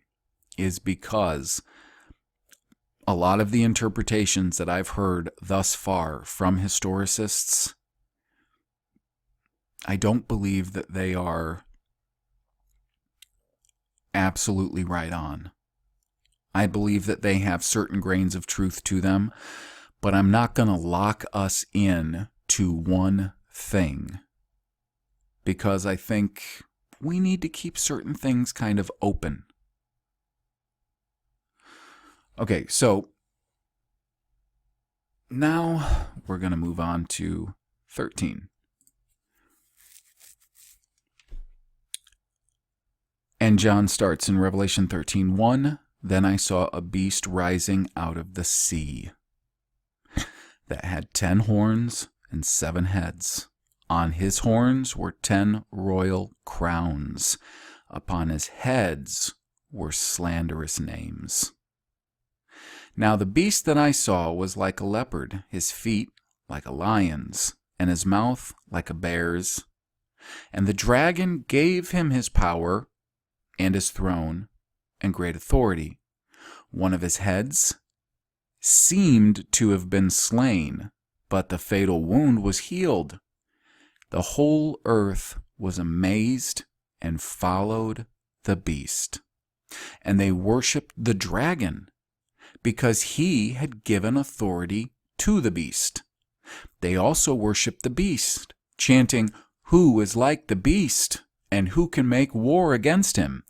is because a lot of the interpretations that I've heard thus far from historicists, I don't believe that they are absolutely right on. I believe that they have certain grains of truth to them, but I'm not going to lock us in to one thing because I think we need to keep certain things kind of open. Okay, so now we're going to move on to 13. And John starts in Revelation 13:1. Then I saw a beast rising out of the sea that had 10 horns and 7 heads. On his horns were 10 royal crowns. Upon his heads were slanderous names. Now the beast that I saw was like a leopard, his feet like a lion's, and his mouth like a bear's. And the dragon gave him his power and his throne and great authority. One of his heads seemed to have been slain, but the fatal wound was healed. The whole earth was amazed and followed the beast. And they worshipped the dragon because he had given authority to the beast. They also worshipped the beast, chanting, "Who is like the beast, and who can make war against him?"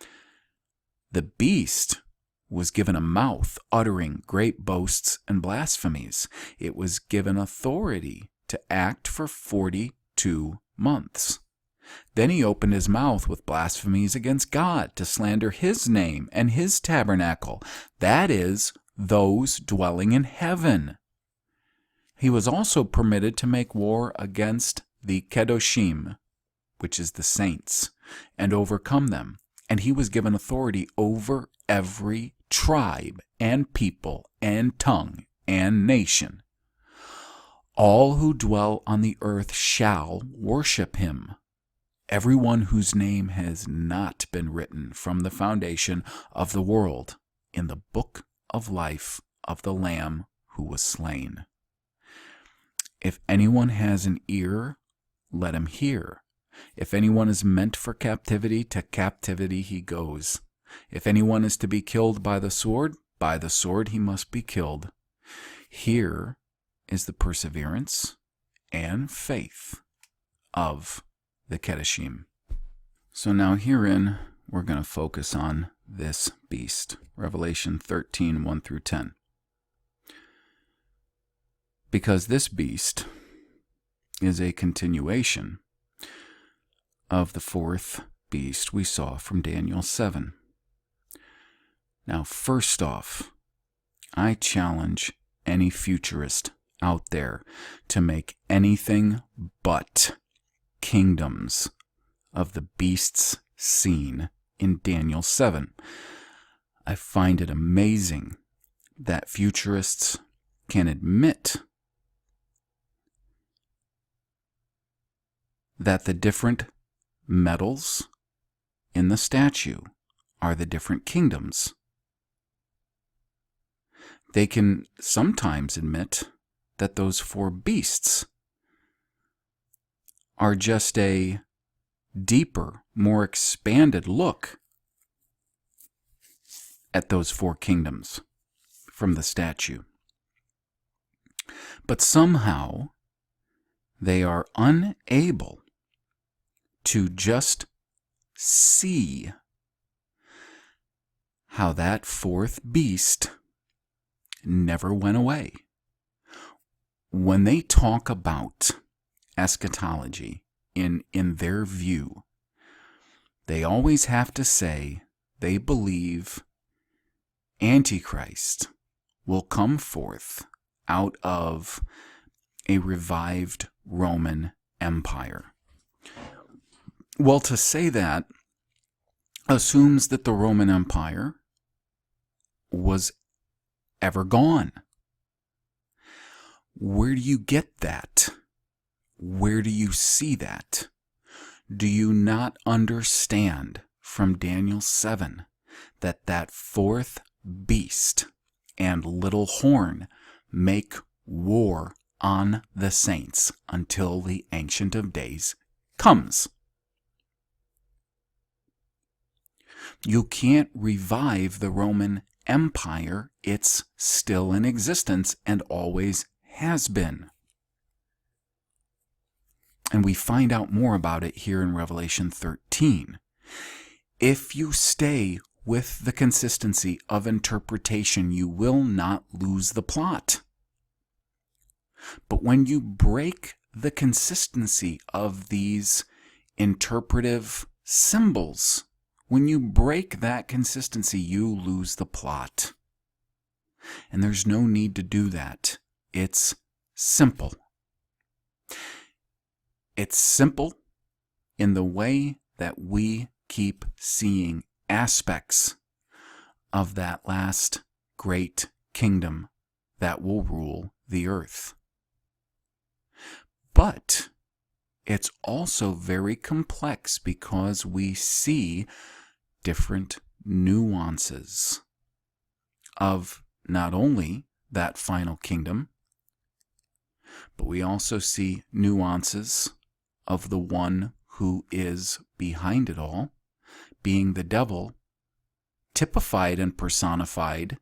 The beast was given a mouth uttering great boasts and blasphemies. It was given authority to act for 42 months. Then he opened his mouth with blasphemies against God to slander his name and his tabernacle, that is, those dwelling in heaven. He was also permitted to make war against the Kedoshim, which is the saints, and overcome them. And he was given authority over every tribe and people and tongue and nation. All who dwell on the earth shall worship him, everyone whose name has not been written from the foundation of the world in the book of life of the Lamb who was slain. If anyone has an ear, let him hear. If anyone is meant for captivity, to captivity he goes. If anyone is to be killed by the sword he must be killed. Here is the perseverance and faith of the Kedoshim. So now herein we're going to focus on this beast. Revelation 13, 1 through 10. Because this beast is a continuation of the fourth beast we saw from Daniel 7. Now, first off, I challenge any futurist out there to make anything but kingdoms of the beasts seen in Daniel 7. I find it amazing that futurists can admit that the different metals in the statue are the different kingdoms. They can sometimes admit that those four beasts are just a deeper, more expanded look at those four kingdoms from the statue. But somehow they are unable to just see how that fourth beast never went away. When they talk about eschatology in their view, they always have to say they believe Antichrist will come forth out of a revived Roman Empire. Well, to say that assumes that the Roman Empire was ever gone. Where do you get that? Where do you see that? Do you not understand from Daniel 7 that that fourth beast and little horn make war on the saints until the Ancient of Days comes? You can't revive the Roman Empire. It's still in existence and always has been. And we find out more about it here in Revelation 13. If you stay with the consistency of interpretation, you will not lose the plot. But when you break the consistency of these interpretive symbols, when you break that consistency, you lose the plot. And there's no need to do that. It's simple. It's simple in the way that we keep seeing aspects of that last great kingdom that will rule the earth. But it's also very complex because we see different nuances of not only that final kingdom, but we also see nuances of the one who is behind it all, being the devil, typified and personified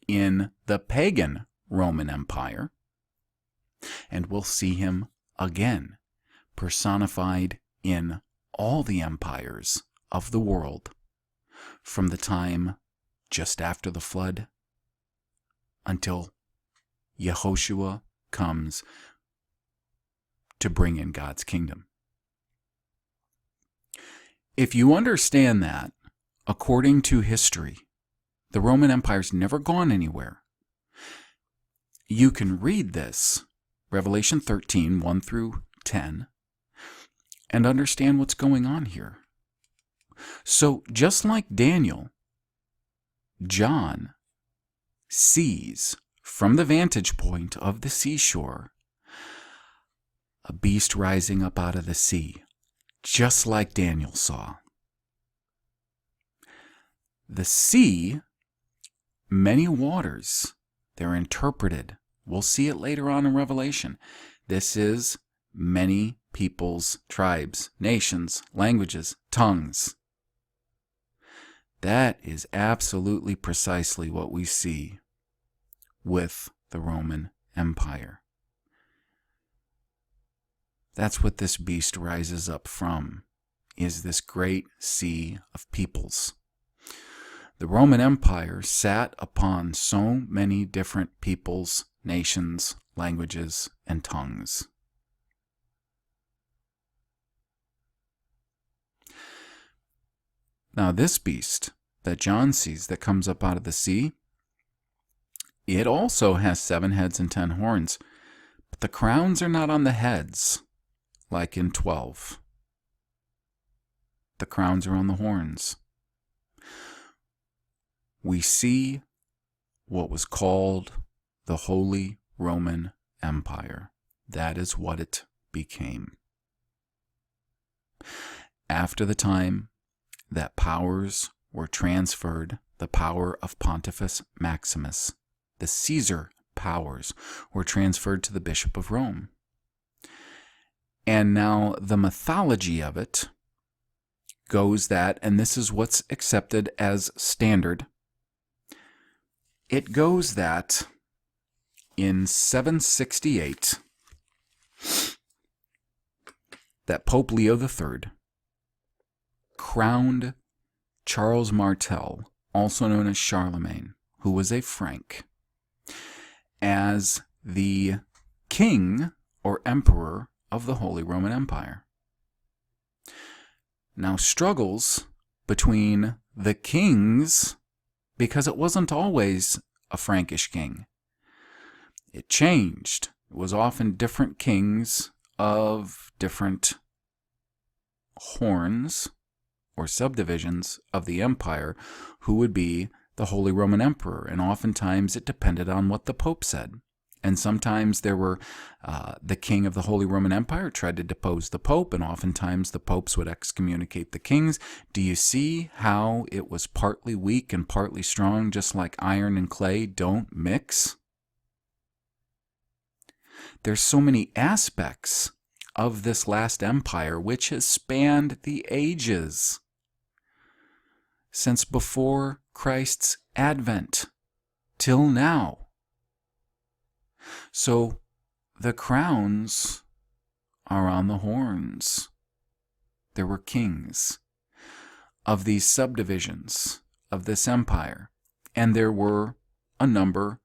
in the pagan Roman Empire. And we'll see him again, personified in all the empires of the world, from the time just after the flood until Yehoshua comes to bring in God's kingdom. If you understand that, according to history, the Roman Empire's never gone anywhere. You can read this, Revelation 13, 1 through 10, and understand what's going on here. So, just like Daniel, John sees from the vantage point of the seashore a beast rising up out of the sea, just like Daniel saw. The sea, many waters, they're interpreted. We'll see it later on in Revelation. This is many peoples, tribes, nations, languages, tongues. That is absolutely precisely what we see with the Roman Empire. That's what this beast rises up from, is this great sea of peoples. The Roman Empire sat upon so many different peoples, nations, languages, and tongues. Now this beast that John sees that comes up out of the sea, it also has 7 heads and 10 horns, but the crowns are not on the heads, like in 12. The crowns are on the horns. We see what was called the Holy Roman Empire. That is what it became. After the time that powers were transferred, the power of Pontifex Maximus, the Caesar powers, were transferred to the Bishop of Rome. And now the mythology of it goes that, and this is what's accepted as standard, it goes that in 768, that Pope Leo III crowned Charles Martel, also known as Charlemagne, who was a Frank, as the king or emperor of the Holy Roman Empire. Now, struggles between the kings, because it wasn't always a Frankish king. It changed. It was often different kings of different horns or subdivisions of the empire who would be the Holy Roman Emperor, and oftentimes it depended on what the Pope said. And sometimes there were the king of the Holy Roman Empire tried to depose the Pope, and oftentimes the popes would excommunicate the kings. Do you see how it was partly weak and partly strong, just like iron and clay don't mix? There's so many aspects of this last empire which has spanned the ages, since before Christ's advent till now. So the crowns are on the horns. There were kings of these subdivisions of this empire, and there were a number.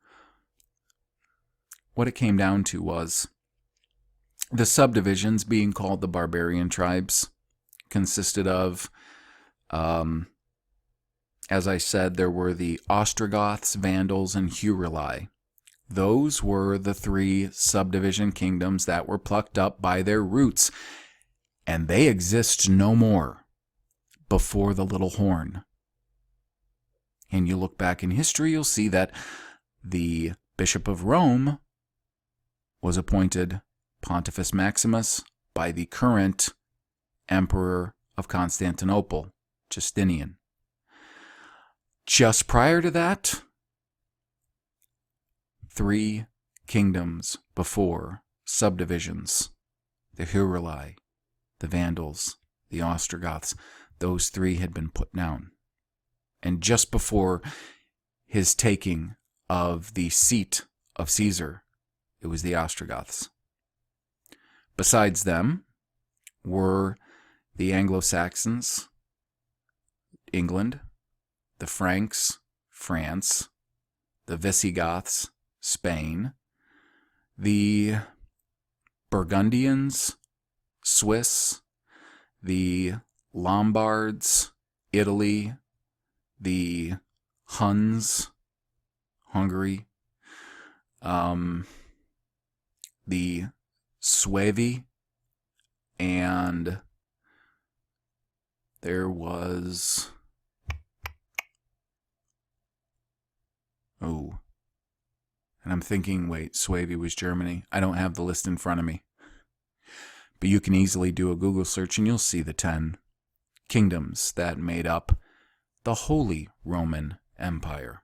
What it came down to was the subdivisions, being called the barbarian tribes, consisted of, as I said, there were the Ostrogoths, Vandals, and Huruli. Those were the 3 subdivision kingdoms that were plucked up by their roots, and they exist no more before the little horn. And you look back in history, you'll see that the Bishop of Rome was appointed Pontifex Maximus by the current Emperor of Constantinople, Justinian. Just prior to that, 3 kingdoms before, subdivisions, the Huruli, the Vandals, the Ostrogoths, those 3 had been put down. And just before his taking of the seat of Caesar, it was the Ostrogoths. Besides them were the Anglo-Saxons, England, the Franks, France, the Visigoths, Spain, the Burgundians, Swiss, the Lombards, Italy, the Huns, Hungary, the Suevi, and there was... and I'm thinking, wait, Suevi was Germany. I don't have the list in front of me. But you can easily do a Google search and you'll see the 10 kingdoms that made up the Holy Roman Empire.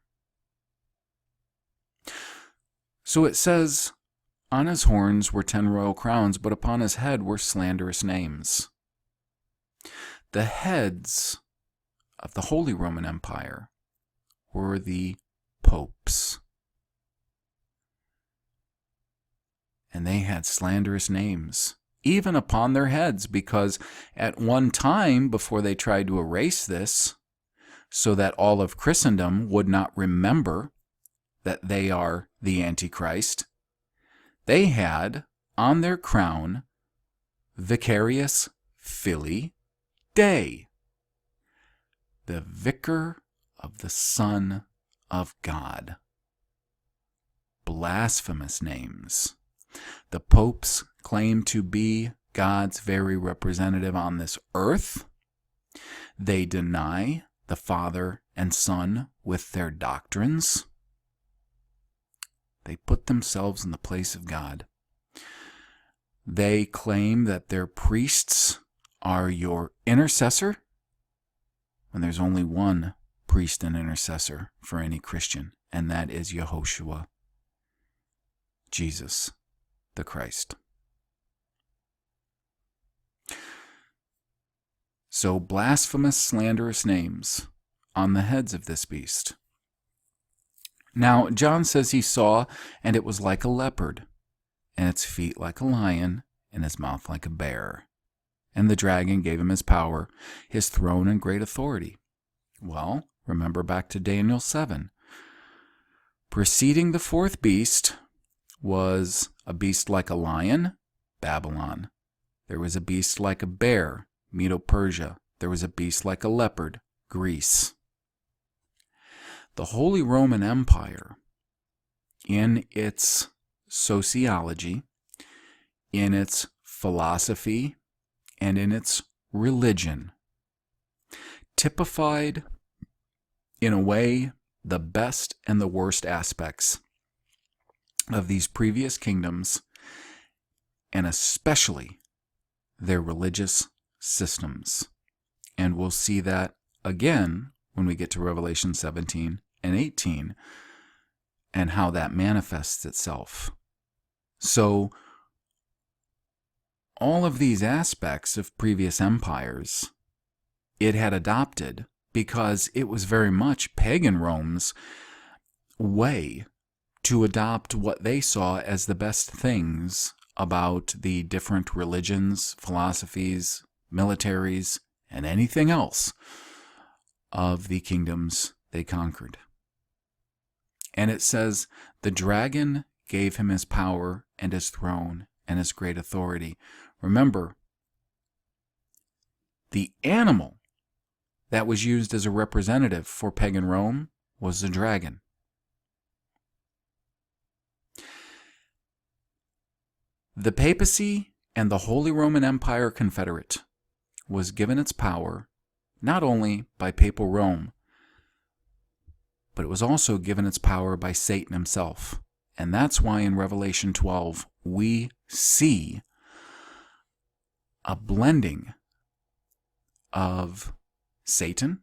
So it says, on his horns were 10 royal crowns, but upon his head were slanderous names. The heads of the Holy Roman Empire were the popes. And they had slanderous names, even upon their heads, because at one time, before they tried to erase this, so that all of Christendom would not remember that they are the Antichrist, they had on their crown Vicarius Filii Dei, the vicar of the Son of God. Blasphemous names. The popes claim to be God's very representative on this earth. They deny the Father and Son with their doctrines. They put themselves in the place of God. They claim that their priests are your intercessor, when there's only one priest and intercessor for any Christian, and that is Yehoshua, Jesus the Christ. So blasphemous, slanderous names on the heads of this beast. Now, John says he saw, and it was like a leopard, and its feet like a lion, and his mouth like a bear. And the dragon gave him his power, his throne, and great authority. Well, remember back to Daniel 7. Preceding the 4th beast was a beast like a lion, Babylon. There was a beast like a bear, Medo-Persia. There was a beast like a leopard, Greece. The Holy Roman Empire, in its sociology, in its philosophy, and in its religion, typified, in a way, the best and the worst aspects of these previous kingdoms, and especially their religious systems. And we'll see that again when we get to Revelation 17 and 18 and how that manifests itself. So all of these aspects of previous empires it had adopted because it was very much pagan Rome's way to adopt what they saw as the best things about the different religions, philosophies, militaries, and anything else of the kingdoms they conquered. And it says, the dragon gave him his power and his throne and his great authority. Remember, the animal that was used as a representative for pagan Rome was the dragon. The papacy and the Holy Roman Empire Confederate was given its power not only by papal Rome, but it was also given its power by Satan himself. And that's why in Revelation 12 we see a blending of Satan,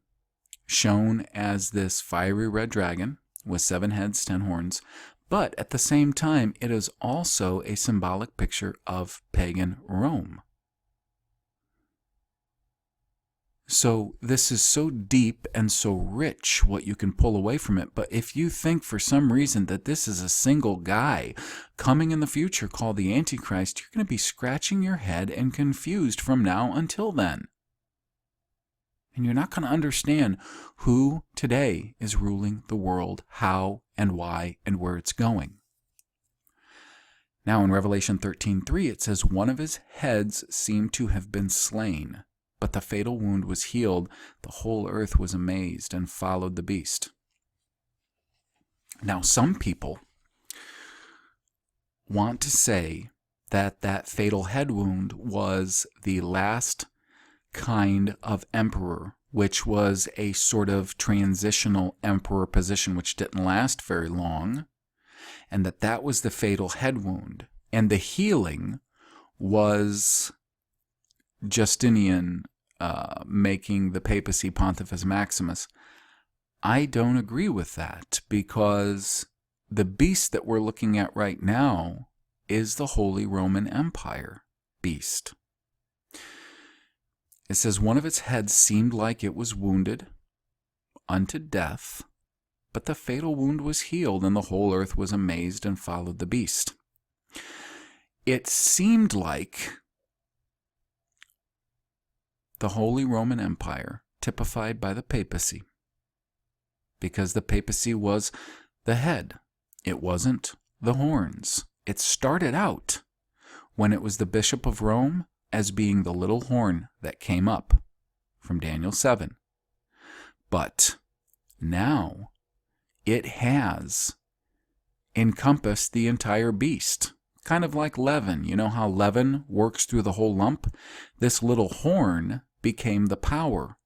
shown as this fiery red dragon with 7 heads, 10 horns, but at the same time, it is also a symbolic picture of pagan Rome. So this is so deep and so rich what you can pull away from it. But if you think for some reason that this is a single guy coming in the future called the Antichrist, you're going to be scratching your head and confused from now until then. And you're not going to understand who today is ruling the world, how and why and where it's going. Now in Revelation 13:3 it says, one of his heads seemed to have been slain, but the fatal wound was healed. The whole earth was amazed and followed the beast. Now some people want to say that that fatal head wound was the last kind of emperor, which was a sort of transitional emperor position which didn't last very long, and that was the fatal head wound. And the healing was Justinian making the papacy Pontifex Maximus. I don't agree with that, because the beast that we're looking at right now is the Holy Roman Empire beast. It says, one of its heads seemed like it was wounded unto death, but the fatal wound was healed, and the whole earth was amazed and followed the beast. It seemed like the Holy Roman Empire, typified by the papacy, because the papacy was the head. It wasn't the horns. It started out when it was the Bishop of Rome as being the little horn that came up from Daniel 7. But now it has encompassed the entire beast. Kind of like leaven. You know how leaven works through the whole lump? This little horn became the power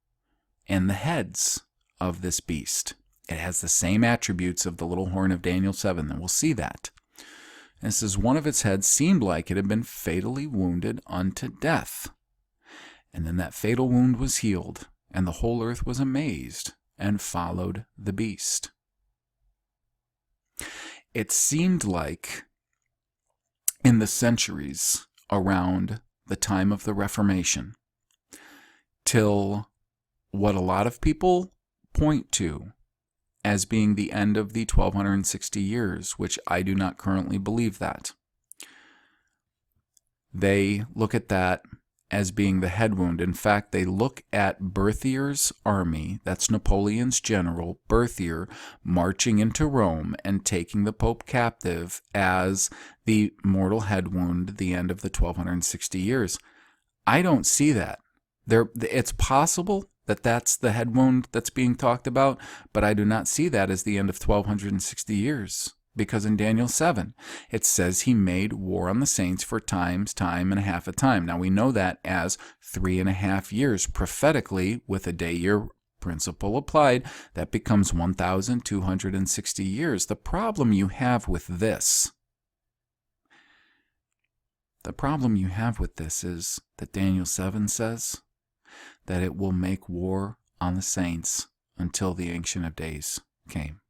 and the heads of this beast. It has the same attributes of the little horn of Daniel 7, and we'll see that. And it says, one of its heads seemed like it had been fatally wounded unto death. And then that fatal wound was healed, and the whole earth was amazed and followed the beast. It seemed like in the centuries around the time of the Reformation, till what a lot of people point to as being the end of the 1260 years, which I do not currently believe that. They look at that as being the head wound. In fact, they look at Berthier's army, that's Napoleon's general, Berthier, marching into Rome and taking the Pope captive as the mortal head wound, the end of the 1260 years. I don't see that. It's possible that that's the head wound that's being talked about, but I do not see that as the end of 1260 years, because in Daniel 7, it says he made war on the saints for time and a half a time. Now we know that as 3.5 years. Prophetically, with a day-year principle applied, that becomes 1,260 years. The problem you have with this is that Daniel 7 says that it will make war on the saints until the Ancient of Days came.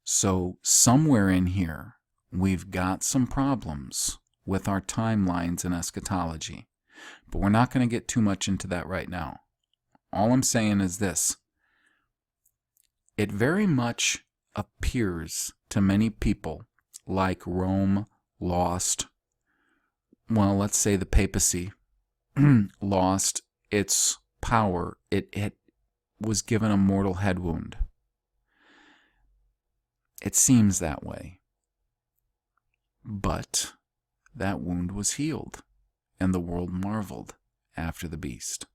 So somewhere in here, we've got some problems with our timelines and eschatology, but we're not going to get too much into that right now. All I'm saying is this. It very much appears to many people like Rome lost, well, let's say the papacy lost its power. It was given a mortal head wound. It seems that way. But that wound was healed, and the world marveled after the beast.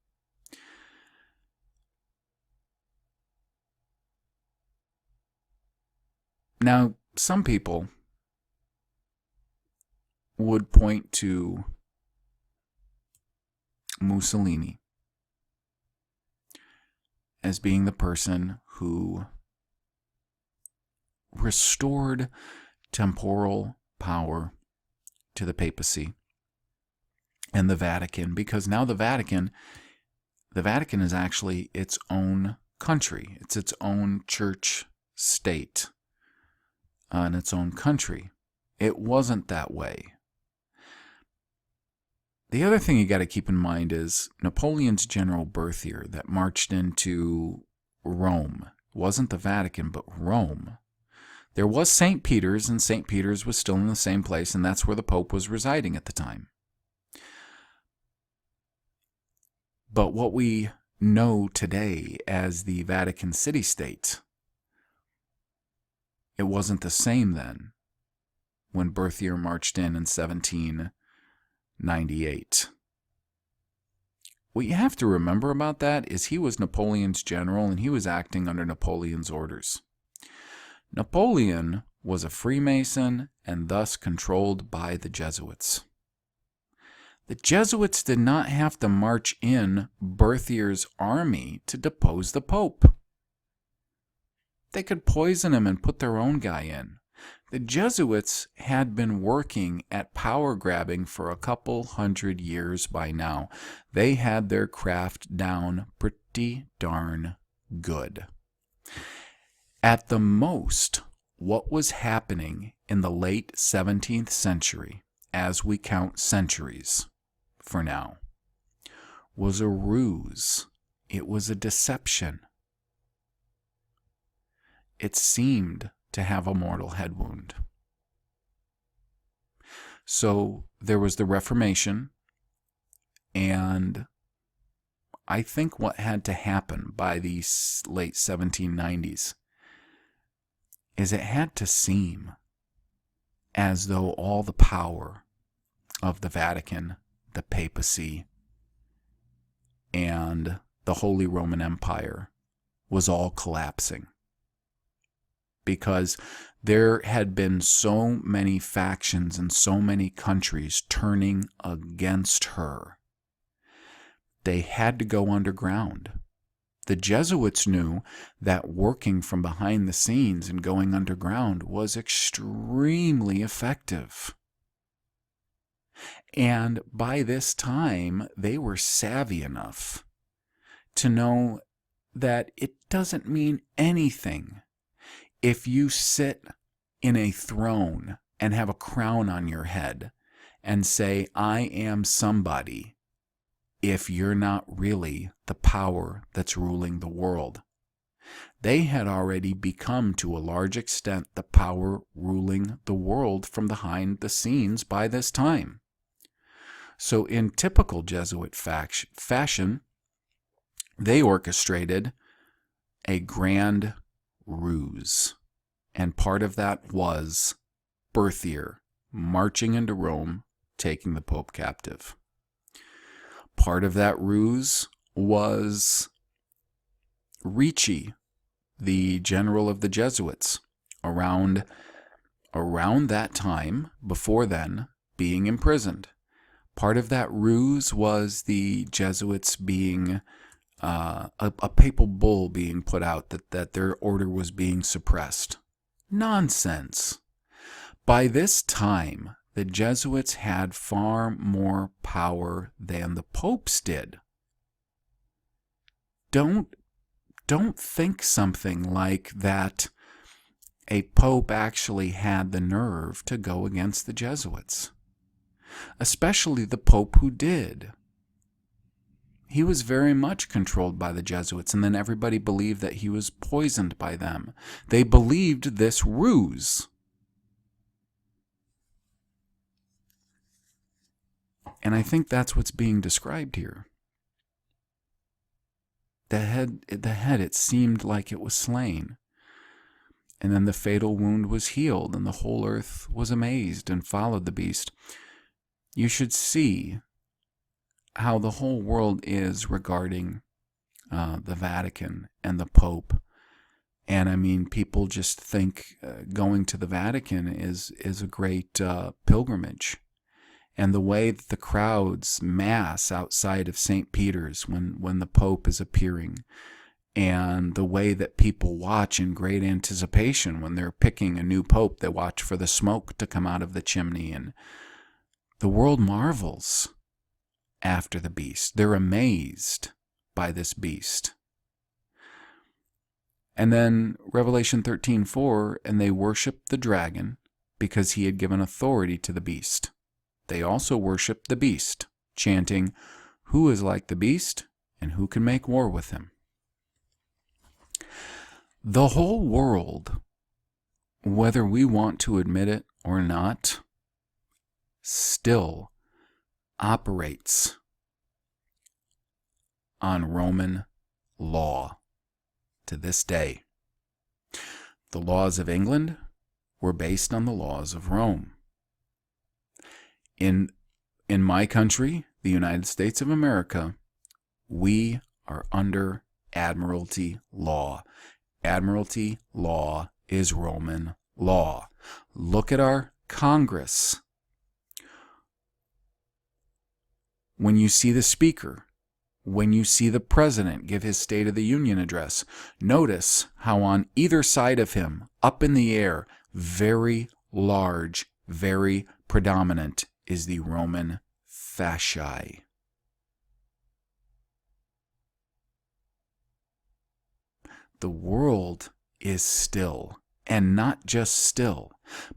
Now, some people would point to Mussolini as being the person who restored temporal power to the papacy and the Vatican, because now the Vatican, the Vatican is actually its own country. It's its own church state in its own country. It wasn't that way. The other thing you got to keep in mind is Napoleon's general birth year that marched into Rome. It wasn't the Vatican, but Rome. There was St. Peter's, and St. Peter's was still in the same place, and that's where the Pope was residing at the time. But what we know today as the Vatican City-State, it wasn't the same then when birth year marched in 1798. What you have to remember about that is he was Napoleon's general and he was acting under Napoleon's orders. Napoleon was a Freemason and thus controlled by the Jesuits. The Jesuits did not have to march in Berthier's army to depose the Pope. They could poison him and put their own guy in. The Jesuits had been working at power grabbing for a couple hundred years by now. They had their craft down pretty darn good. At the most, what was happening in the late 17th century, as we count centuries for now, was a ruse. It was a deception. It seemed to have a mortal head wound. So there was the Reformation, and I think what had to happen by the late 1790s is it had to seem as though all the power of the Vatican, the papacy, and the Holy Roman Empire was all collapsing. Because there had been so many factions and so many countries turning against her. They had to go underground. The Jesuits knew that working from behind the scenes and going underground was extremely effective. And by this time, they were savvy enough to know that it doesn't mean anything if you sit in a throne and have a crown on your head and say, I am somebody, if you're not really the power that's ruling the world. They had already become, to a large extent, the power ruling the world from behind the scenes by this time. So in typical Jesuit fashion, they orchestrated a grand ruse. And part of that was Berthier marching into Rome, taking the Pope captive. Part of that ruse was Ricci, the general of the Jesuits, around that time, before then, being imprisoned. Part of that ruse was the Jesuits being a papal bull being put out that their order was being suppressed. Nonsense. By this time, the Jesuits had far more power than the popes did. Don't think something like that a pope actually had the nerve to go against the Jesuits, especially the pope who did. He was very much controlled by the Jesuits, and then everybody believed that he was poisoned by them. They believed this ruse. And I think that's what's being described here. The head, it seemed like it was slain. And then the fatal wound was healed, and the whole earth was amazed and followed the beast. You should see how the whole world is regarding the Vatican and the Pope. And I mean, people just think going to the Vatican is a great pilgrimage. And the way that the crowds mass outside of St. Peter's when the Pope is appearing, and the way that people watch in great anticipation when they're picking a new Pope, they watch for the smoke to come out of the chimney, and the world marvels after the beast. They're amazed by this beast. And then Revelation 13:4, and they worshiped the dragon because he had given authority to the beast. They also worshiped the beast, chanting, "Who is like the beast, and who can make war with him?" The whole world, whether we want to admit it or not, still operates on Roman law to this day. The laws of England were based on the laws of Rome. In my country, the United States of America, we are under Admiralty law. Admiralty law is Roman law. Look at our Congress. When you see the Speaker, when you see the President give his State of the Union address, notice how on either side of him, up in the air, very large, very predominant, is the Roman fasciae. The world is still, and not just still,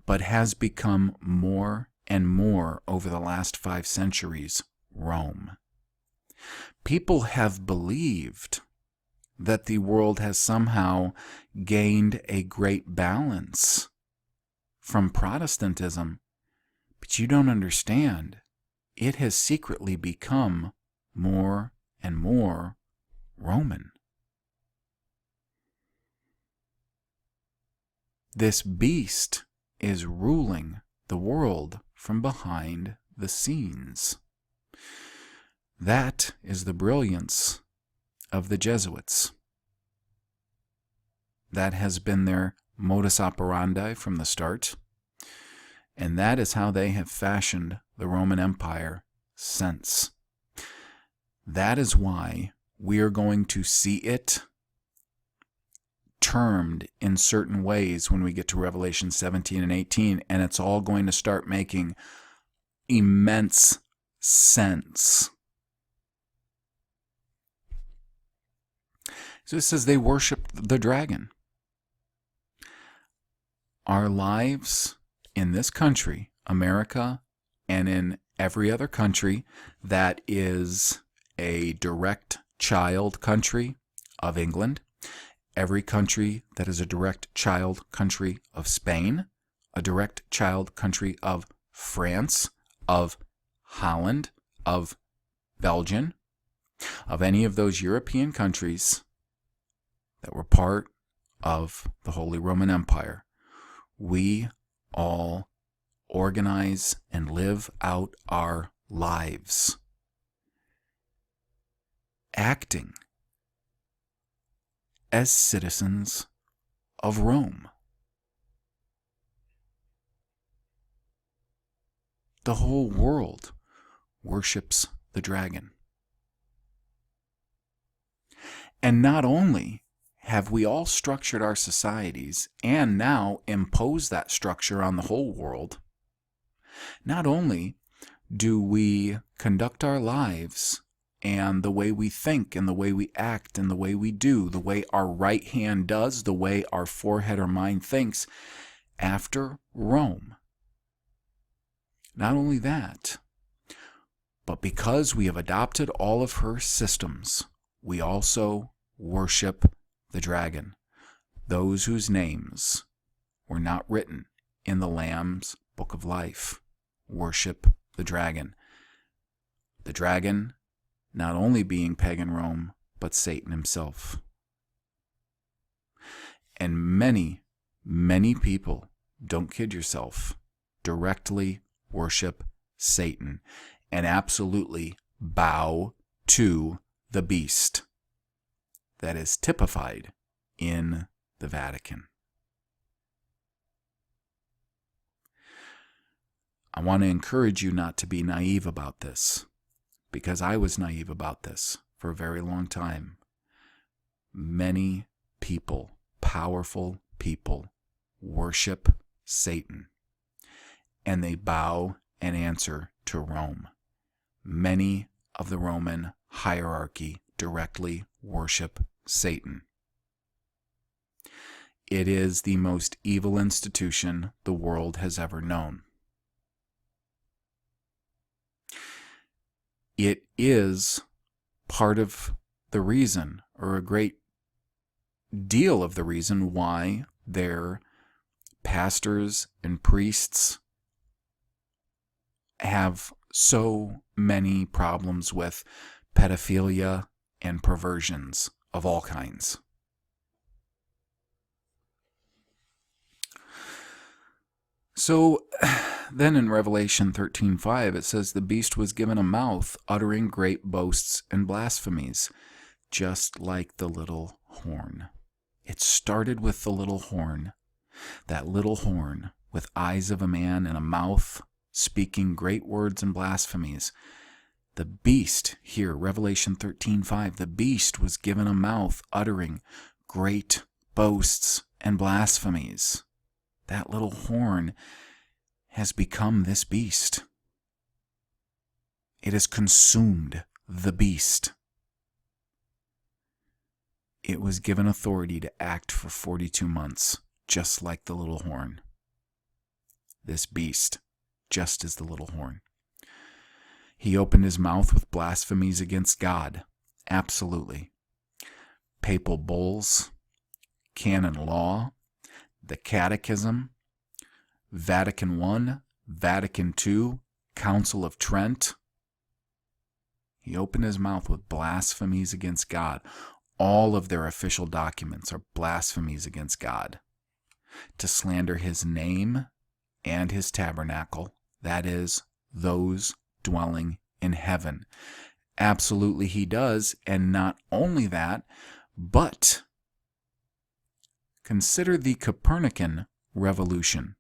but has become more and more over the last 5 centuries, Rome. People have believed that the world has somehow gained a great balance from Protestantism, but you don't understand. It has secretly become more and more Roman. This beast is ruling the world from behind the scenes. That is the brilliance of the Jesuits. That has been their modus operandi from the start, and that is how they have fashioned the Roman Empire since. That is why we are going to see it termed in certain ways when we get to Revelation 17 and 18, and it's all going to start making immense sense. So it says they worship the dragon. Our lives in this country, America, and in every other country that is a direct child country of England, every country that is a direct child country of Spain, a direct child country of France, of Holland, of Belgium, of any of those European countries that were part of the Holy Roman Empire, we all organize and live out our lives acting as citizens of Rome. The whole world worships the dragon. And not only have we all structured our societies and now impose that structure on the whole world, not only do we conduct our lives and the way we think and the way we act and the way we do, the way our right hand does, the way our forehead or mind thinks, after Rome. Not only that, but because we have adopted all of her systems, we also worship the dragon, those whose names were not written in the Lamb's Book of Life. Worship the dragon. The dragon not only being pagan Rome, but Satan himself. And many, many people, don't kid yourself, directly worship Satan and absolutely bow to the beast that is typified in the Vatican. I want to encourage you not to be naive about this, because I was naive about this for a very long time. Many people, powerful people, worship Satan, and they bow and answer to Rome. Many of the Roman hierarchy directly worship Satan. It is the most evil institution the world has ever known. It is part of the reason, or a great deal of the reason, why their pastors and priests have so many problems with pedophilia and perversions of all kinds. So then in Revelation 13:5, it says, "The beast was given a mouth, uttering great boasts and blasphemies, just like the little horn." It started with the little horn. That little horn with eyes of a man and a mouth, speaking great words and blasphemies. The beast here, Revelation 13:5, the beast was given a mouth, uttering great boasts and blasphemies. That little horn has become this beast. It has consumed the beast. It was given authority to act for 42 months, just like the little horn. This beast, just as the little horn. He opened his mouth with blasphemies against God. Absolutely. Papal bulls, canon law, the Catechism, Vatican I, Vatican II, Council of Trent. He opened his mouth with blasphemies against God. All of their official documents are blasphemies against God. To slander his name and his tabernacle, that is, those dwelling in heaven. Absolutely he does, and not only that, but consider the Copernican revolution.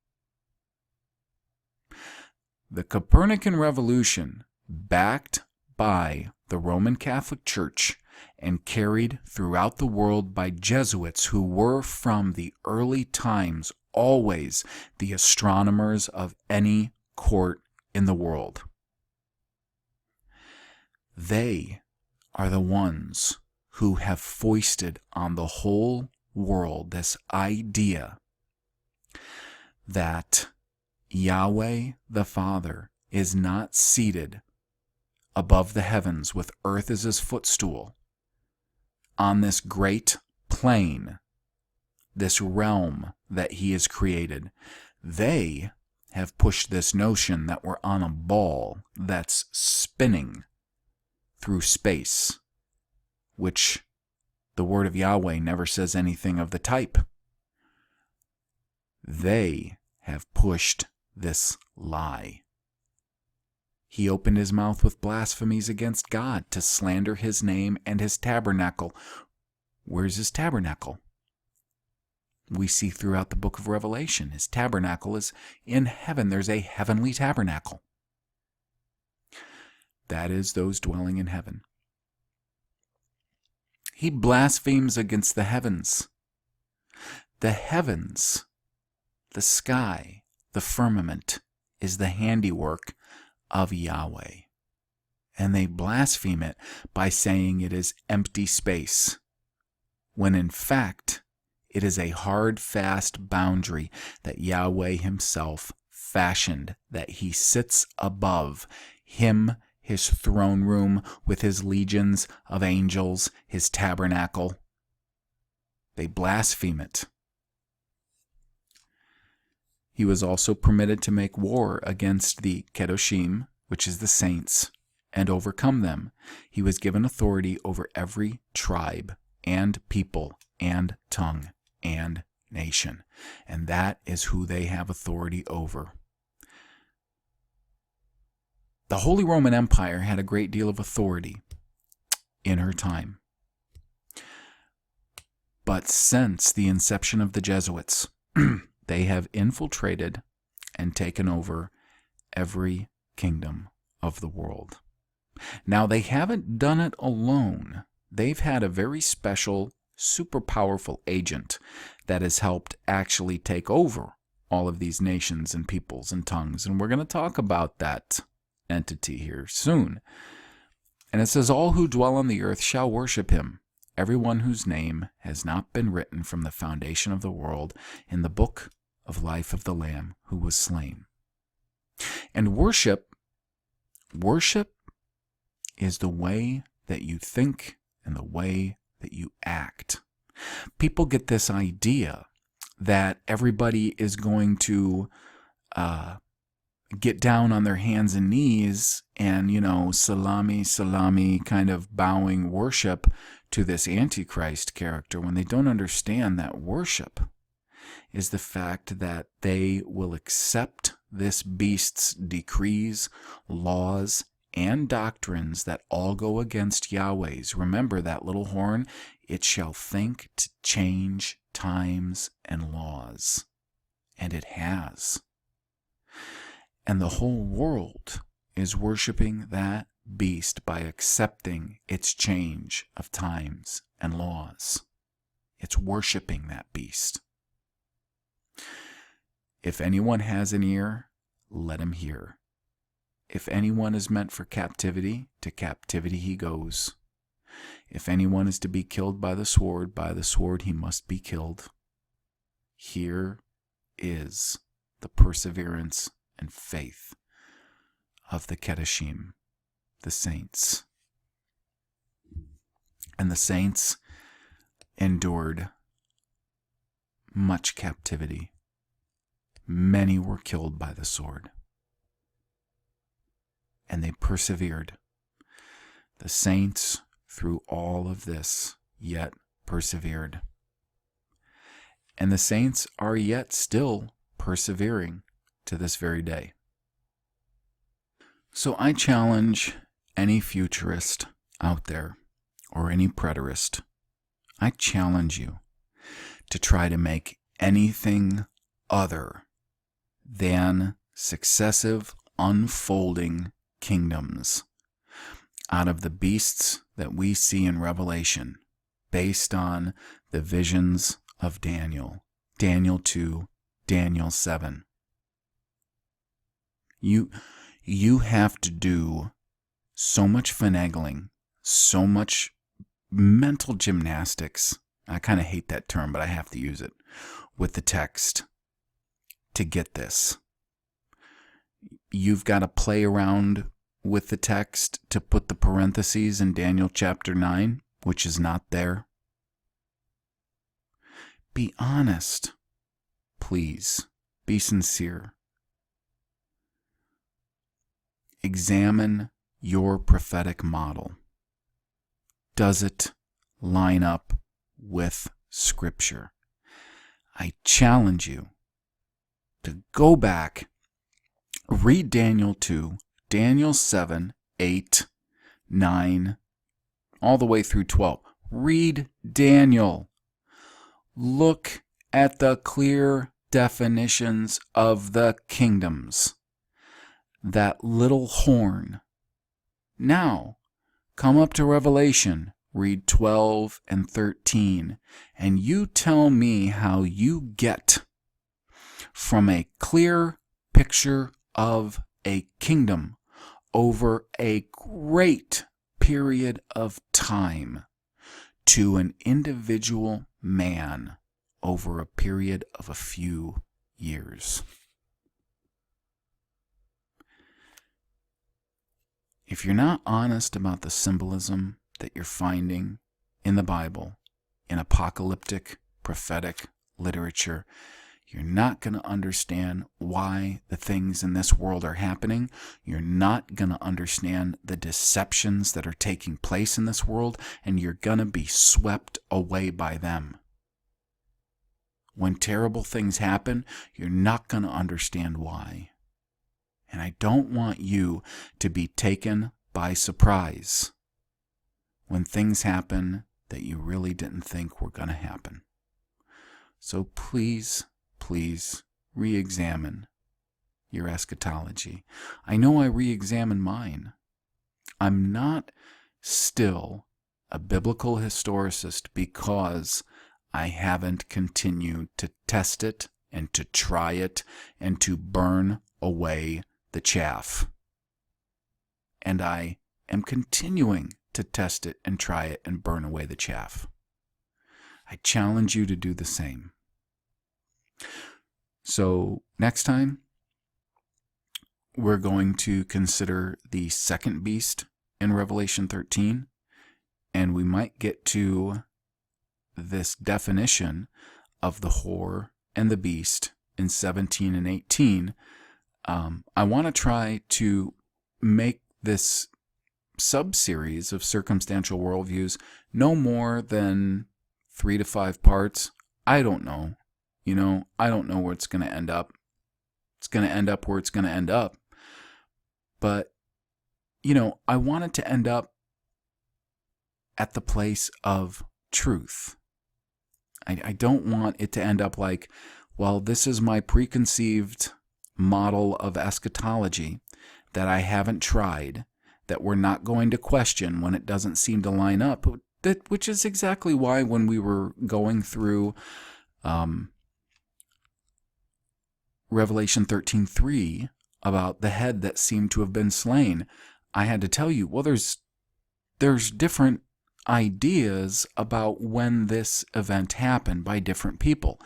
The Copernican revolution, backed by the Roman Catholic Church and carried throughout the world by Jesuits, who were from the early times always the astronomers of any court in the world. They are the ones who have foisted on the whole world this idea that Yahweh the Father is not seated above the heavens with earth as his footstool on this great plane, this realm that he has created. They have pushed this notion that we're on a ball that's spinning through space, which the word of Yahweh never says anything of the type. They have pushed this lie. He opened his mouth with blasphemies against God to slander his name and his tabernacle. Where's his tabernacle? We see throughout the book of Revelation, his tabernacle is in heaven. There's a heavenly tabernacle. That is those dwelling in heaven. He blasphemes against the heavens. The heavens, the sky, the firmament, is the handiwork of Yahweh. And they blaspheme it by saying it is empty space, when in fact it is a hard, fast boundary that Yahweh himself fashioned, that he sits above. Him, his throne room with his legions of angels, his tabernacle. They blaspheme it. He was also permitted to make war against the Kedoshim, which is the saints, and overcome them. He was given authority over every tribe and people and tongue and nation. And that is who they have authority over. The Holy Roman Empire had a great deal of authority in her time. But since the inception of the Jesuits, they have infiltrated and taken over every kingdom of the world. Now, they haven't done it alone. They've had a very special, super powerful agent that has helped actually take over all of these nations and peoples and tongues. And we're going to talk about that entity here soon. And it says, all who dwell on the earth shall worship him, everyone whose name has not been written from the foundation of the world in the book of life of the Lamb who was slain. And worship is the way that you think and the way that you act. People get this idea that everybody is going to get down on their hands and knees and, salami, kind of bowing worship to this Antichrist character, when they don't understand that worship is the fact that they will accept this beast's decrees, laws, and doctrines that all go against Yahweh's. Remember that little horn? It shall think to change times and laws. And it has. And the whole world is worshiping that beast by accepting its change of times and laws. It's worshiping that beast. If anyone has an ear, let him hear. If anyone is meant for captivity, to captivity he goes. If anyone is to be killed by the sword he must be killed. Here is the perseverance and faith of the Kedoshim, the saints. And the saints endured much captivity. Many were killed by the sword. And they persevered. The saints, through all of this, yet persevered. And the saints are yet still persevering to this very day. So I challenge any futurist out there, or any preterist, I challenge you to try to make anything other than successive unfolding kingdoms out of the beasts that we see in Revelation, based on the visions of Daniel, Daniel 2, Daniel 7. You have to do so much finagling, so much mental gymnastics. I kind of hate that term, but I have to use it, with the text to get this. You've got to play around with the text to put the parentheses in Daniel chapter 9, which is not there. Be honest. Please. Be sincere. Examine your prophetic model. Does it line up with Scripture? I challenge you to go back, read Daniel 2, Daniel 7, 8, 9, all the way through 12. Read Daniel. Look at the clear definitions of the kingdoms. That little horn. Now, come up to Revelation, read 12 and 13, and you tell me how you get from a clear picture of a kingdom over a great period of time to an individual man over a period of a few years. If you're not honest about the symbolism that you're finding in the Bible, in apocalyptic, prophetic literature, you're not going to understand why the things in this world are happening. You're not going to understand the deceptions that are taking place in this world, and you're going to be swept away by them. When terrible things happen, you're not going to understand why. And I don't want you to be taken by surprise when things happen that you really didn't think were going to happen. So please re-examine your eschatology. I know I re-examine mine. I'm not still a biblical historicist because I haven't continued to test it and to try it and to burn away the chaff. And I am continuing to test it and try it and burn away the chaff. I challenge you to do the same. So next time, we're going to consider the second beast in Revelation 13, and we might get to this definition of the whore and the beast in 17 and 18. I want to try to make this sub-series of circumstantial worldviews no more than 3 to 5 parts. I don't know. I don't know where it's going to end up. It's going to end up where it's going to end up. But, I want it to end up at the place of truth. I don't want it to end up like, well, this is my preconceived model of eschatology that I haven't tried, that we're not going to question when it doesn't seem to line up, which is exactly why when we were going through Revelation 13:3 about the head that seemed to have been slain, I had to tell you, well, there's different ideas about when this event happened by different people.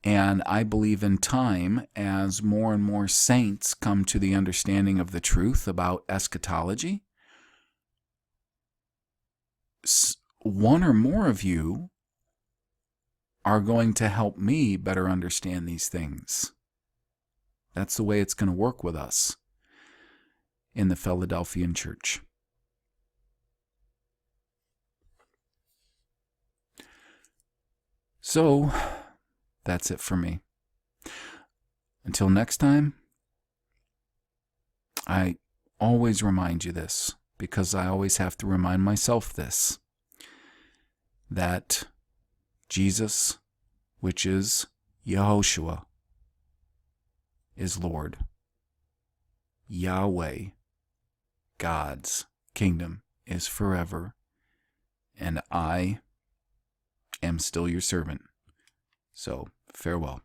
And I believe in time, as more and more saints come to the understanding of the truth about eschatology, one or more of you are going to help me better understand these things. That's the way it's going to work with us in the Philadelphian church. So, that's it for me. Until next time, I always remind you this, because I always have to remind myself this, that Jesus, which is Yehoshua, is Lord. Yahweh, God's kingdom, is forever, and I am still your servant. So, farewell.